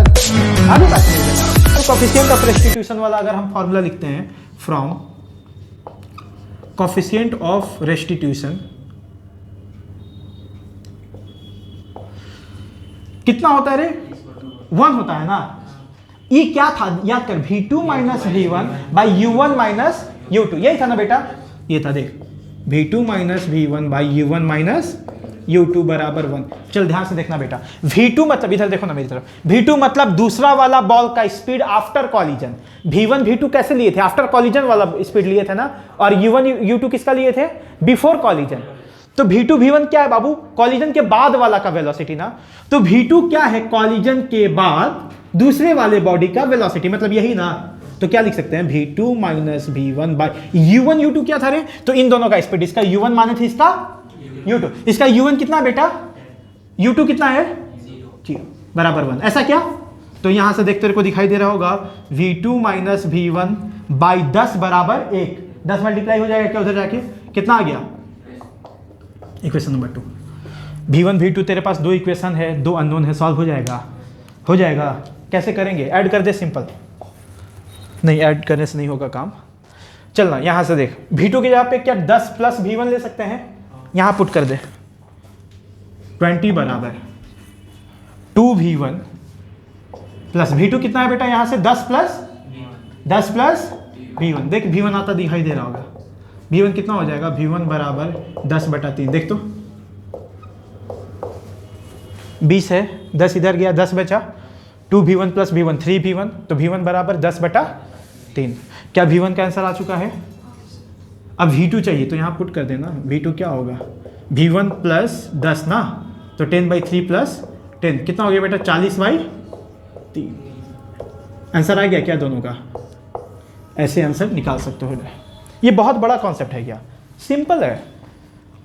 आगे बात करेंगे। तो कोएफिशिएंट ऑफ रेस्टिट्यूशन वाला अगर हम फॉर्मूला लिखते हैं फ्रॉम कोएफिशिएंट ऑफ रेस्टिट्यूशन, कितना होता है रे? 1 होता है ना। ये क्या था याद कर, V2 minus V1 by U1 minus U2, यही था ना बेटा? ये था, देख V2 minus V1 by U1 minus U2 बराबर 1। चल ध्यान से देखना बेटा, V2 मतलब, इधर देखो ना मेरी तरफ, V2 मतलब दूसरा वाला बॉल का speed after collision. V1 V2 कैसे लिए थे? आफ्टर कॉलिजन वाला स्पीड लिए थे ना, और U1 U2 किसका लिए थे? Before collision. तो V2 V1 क्या है बाबू? कॉलिजन के बाद वाला का वेलोसिटी ना। तो V2 क्या है? कॉलिजन के बाद दूसरे वाले बॉडी का वेलोसिटी, मतलब यही ना। तो क्या लिख सकते हैं? V2 minus V1 by U1 U2 क्या था रे? तो इन दोनों का स्पीड, इसका U1 माने थे, इसका U2। इसका U1 कितना बेटा? U2 कितना है? 0 बराबर 1। ऐसा क्या? तो यहां से देखते को दिखाई दे रहा होगा V2 माइनस V1 बाई 10 बराबर 1। 10 मल्टीप्लाई हो जाएगा क्या उधर जाके? कितना आ गया? Equation number 2। V1 V2 तेरे पास 2 इक्वेशन है, 2 अननोन है, सॉल्व हो जाएगा? हो जाएगा। कैसे करेंगे? ऐड कर दे, सिंपल। नहीं, ऐड करने से नहीं होगा काम। चलना यहां से देख, V2 के जगह पे क्या 10 प्लस V1 ले सकते हैं? यहां पुट कर दे 20 बराबर 2V1 प्लस V2 कितना है बेटा? यहां से 10 प्लस V1। देख V1 आता दिखाई दे रहा होगा। V1 कितना हो जाएगा? V1 बराबर 10/3। देख तो 20 है, 10 इधर गया, 10 बचा। 2V1 प्लस V1 3V1, तो V1 बराबर 10/3। क्या V1 का आंसर आ चुका है? अब V2 चाहिए तो यहाँ पुट कर देना। V2 क्या होगा? V1 प्लस 10 ना, तो 10/3 प्लस 10 कितना हो गया बेटा? 40/3। आंसर आ गया क्या दोनों का? ऐसे आंसर निकाल सकते हो। ये बहुत बड़ा कॉन्सेप्ट है क्या? सिंपल है।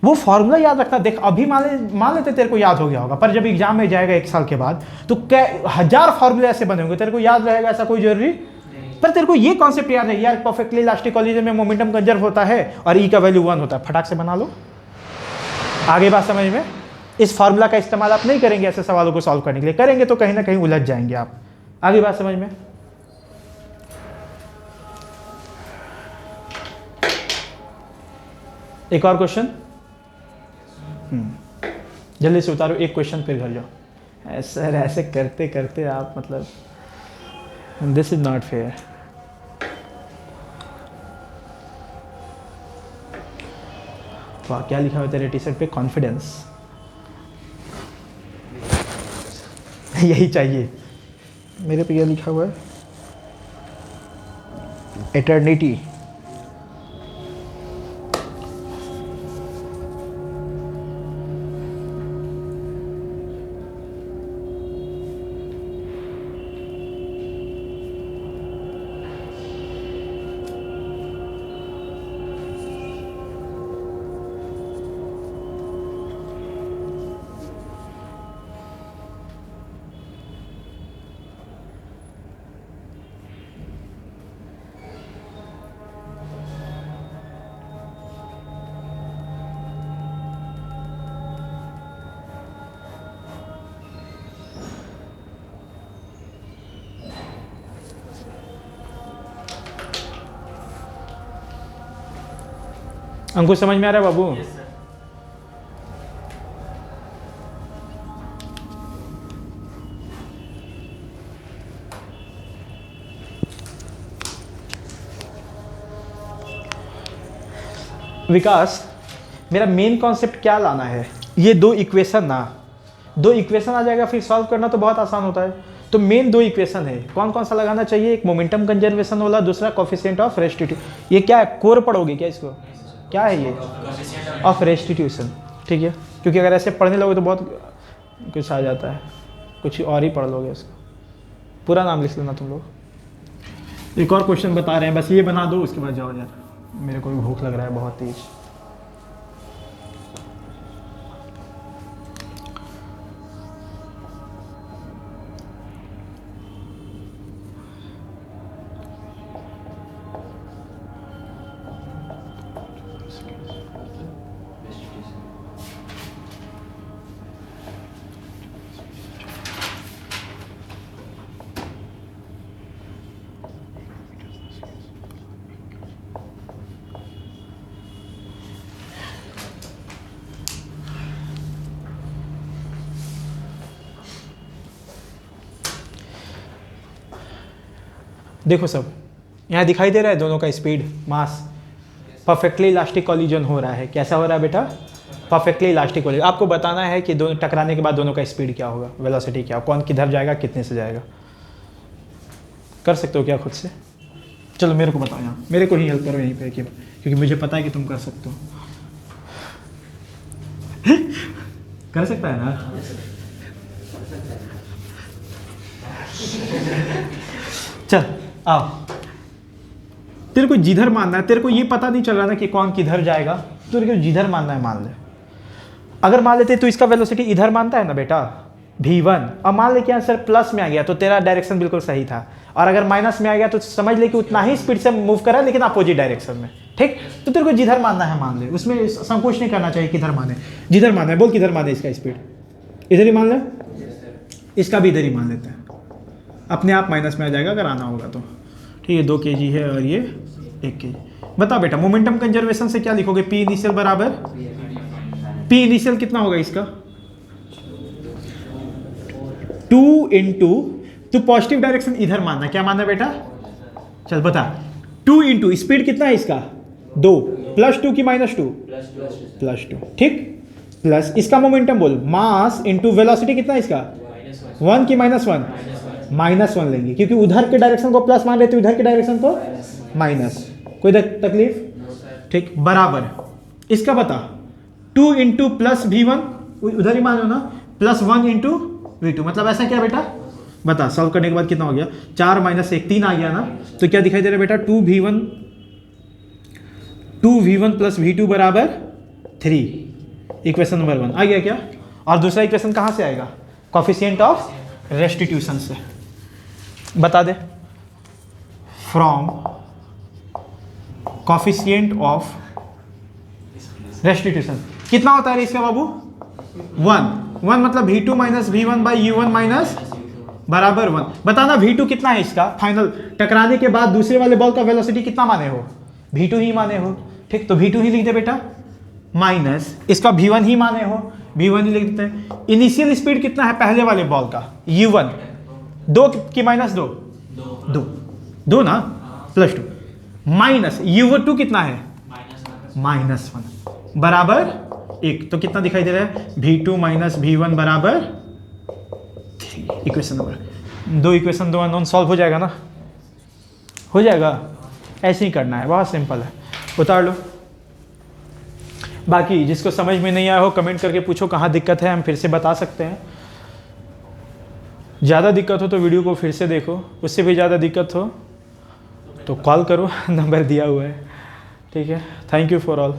वो फॉर्मूला याद रखना। देख अभी मान लेते तेरे को याद हो गया होगा, पर जब एग्जाम में जाएगा 1 साल के बाद तो 1000 फॉर्मूले ऐसे बने होंगे, तेरे को याद रहेगा ऐसा कोई जरूरी? पर तेरे को ये कॉन्सेप्ट याद है यार, परफेक्टली इलास्टिक कॉलिजन में मोमेंटम कंजर्व होता है और ई का वैल्यू 1 होता है। फटाक से बना लो। आगे बात समझ में? इस फॉर्मूला का इस्तेमाल आप नहीं करेंगे ऐसे सवालों को सॉल्व करने के लिए, करेंगे तो कहीं ना कहीं उलझ जाएंगे आप। आगे बात समझ में? एक और क्वेश्चन, जल्दी से उतारो एक क्वेश्चन फिर घर जाओ। सर ऐसे करते करते आप मतलब, दिस इज नॉट फेयर। वाह क्या लिखा हुआ तेरे टी शर्ट पे? कॉन्फिडेंस। यही चाहिए। मेरे पे क्या लिखा हुआ है? एटर्निटी। अंकुश समझ में आ रहा है बाबू? Yes sir. विकास, मेरा मेन कॉन्सेप्ट क्या लाना है, ये दो इक्वेशन ना, दो इक्वेशन आ जाएगा, फिर सॉल्व करना तो बहुत आसान होता है। तो मेन दो इक्वेशन है, कौन कौन सा लगाना चाहिए? एक मोमेंटम कंजर्वेशन वाला, दूसरा कोफिशिएंट ऑफ रेस्टिट्यूशन। ये क्या है, कोर पढ़ोगे क्या इसको? क्या है ये? ऑफ रेस्टिट्यूशन, ठीक है। क्योंकि अगर ऐसे पढ़ने लगोगे तो बहुत कुछ आ जाता है, कुछ और ही पढ़ लोगे इसको। पूरा नाम लिख लेना तुम लोग। एक और क्वेश्चन बता रहे हैं, बस ये बना दो, उसके बाद जाओ यार, मेरे को भी भूख लग रहा है बहुत तेज। देखो सब यहाँ दिखाई दे रहा है दोनों का स्पीड, मास, परफेक्टली इलास्टिक कॉलिजन हो रहा है। कैसा हो रहा है बेटा? Perfectly elastic collision. आपको बताना है कि दोनों टकराने के बाद दोनों का स्पीड क्या होगा, वेलोसिटी क्या, कौन किधर जाएगा, कितने से जाएगा। कर सकते हो क्या खुद से? चलो मेरे को बताओ, यहाँ मेरे को ही हेल्प करो यहीं पे, क्योंकि मुझे पता है कि तुम कर सकते हो। कर सकता है ना? चल आओ, तेरे को जिधर मानना है, तेरे को ये पता नहीं चल रहा ना कि कौन किधर जाएगा, तेरे को जिधर मानना है मान ले। अगर मान लेते तो इसका वेलोसिटी इधर मानता है ना बेटा, v1, और मान ले कि आंसर प्लस में आ गया तो तेरा डायरेक्शन बिल्कुल सही था, और अगर माइनस में आ गया तो समझ ले कि उतना ही स्पीड से मूव करा लेकिन अपोजिट डायरेक्शन में, ठीक। तो तेरे को जिधर मानना है मान ले, उसमें संकोच नहीं करना चाहिए किधर माने, जिधर माना है। बोल किधर माने इसका स्पीड? इधर ही मान ले, इसका भी इधर ही मान लेते हैं, अपने आप माइनस में आ जाएगा अगर आना होगा तो, ठीक है। 2 kg है और ये 1 kg। बता बेटा, मोमेंटम कंजर्वेशन से क्या लिखोगे? पी इनिशियल बराबर, पी इनिशियल कितना होगा इसका? 2 इंटू, तो पॉजिटिव डायरेक्शन इधर मानना, क्या मानना बेटा? चल बता, 2 इंटू स्पीड कितना है इसका? 2 प्लस 2 की माइनस 2? प्लस 2, ठीक। प्लस इसका मोमेंटम बोल, मास इंटू वेलोसिटी कितना है इसका? 1 की माइनस 1? -1 लेंगे, क्योंकि उधर के डायरेक्शन को प्लस मान लेते, उधर के डायरेक्शन को माइनस। कोई तकलीफ? ठीक। बराबर इसका बता, 2 इंटू प्लस v1, उधर ही मानो ना, प्लस 1 इंटू v2, मतलब ऐसा क्या बेटा? बता, सॉल्व करने के बाद कितना हो गया? 4 - 1 3 आ गया ना, तो क्या दिखाई दे रहा है बेटा? 2v1 प्लस v2 बराबर 3। इक्वेशन नंबर 1 आ गया क्या? और दूसरा इक्वेशन कहाँ से आएगा? कोफिशिएंट ऑफ रेस्टिट्यूशन से। बता दे, फ्रॉम कोफिशिएंट ऑफ रेस्टिट्यूशन कितना होता है इसका बाबू? 1 मतलब v2 minus v1 by u1 minus बराबर 1। बताना v2 कितना है इसका फाइनल, टकराने के बाद दूसरे वाले बॉल का वेलोसिटी कितना माने हो? v2 ही माने हो, ठीक। तो v2 ही लिख दे बेटा, माइनस इसका v1 ही माने हो, v1 ही लिख देते हैं। इनिशियल स्पीड कितना है पहले वाले बॉल का? u1, 2 की माइनस 2 ना, प्लस 2 माइनस u2 कितना है? -1 बराबर 1। तो कितना दिखाई दे रहा है? v2 माइनस v1 बराबर 3। Equation number 2, equation 2 unknown solve हो जाएगा ना? हो जाएगा। ऐसे ही करना है, बहुत सिंपल है, उतार लो। बाकी जिसको समझ में नहीं आया हो कमेंट करके पूछो कहाँ दिक्कत है, हम फिर से बता सकते हैं। ज़्यादा दिक्कत हो तो वीडियो को फिर से देखो, उससे भी ज़्यादा दिक्कत हो तो कॉल करो, नंबर दिया हुआ है, ठीक है। Thank you for all.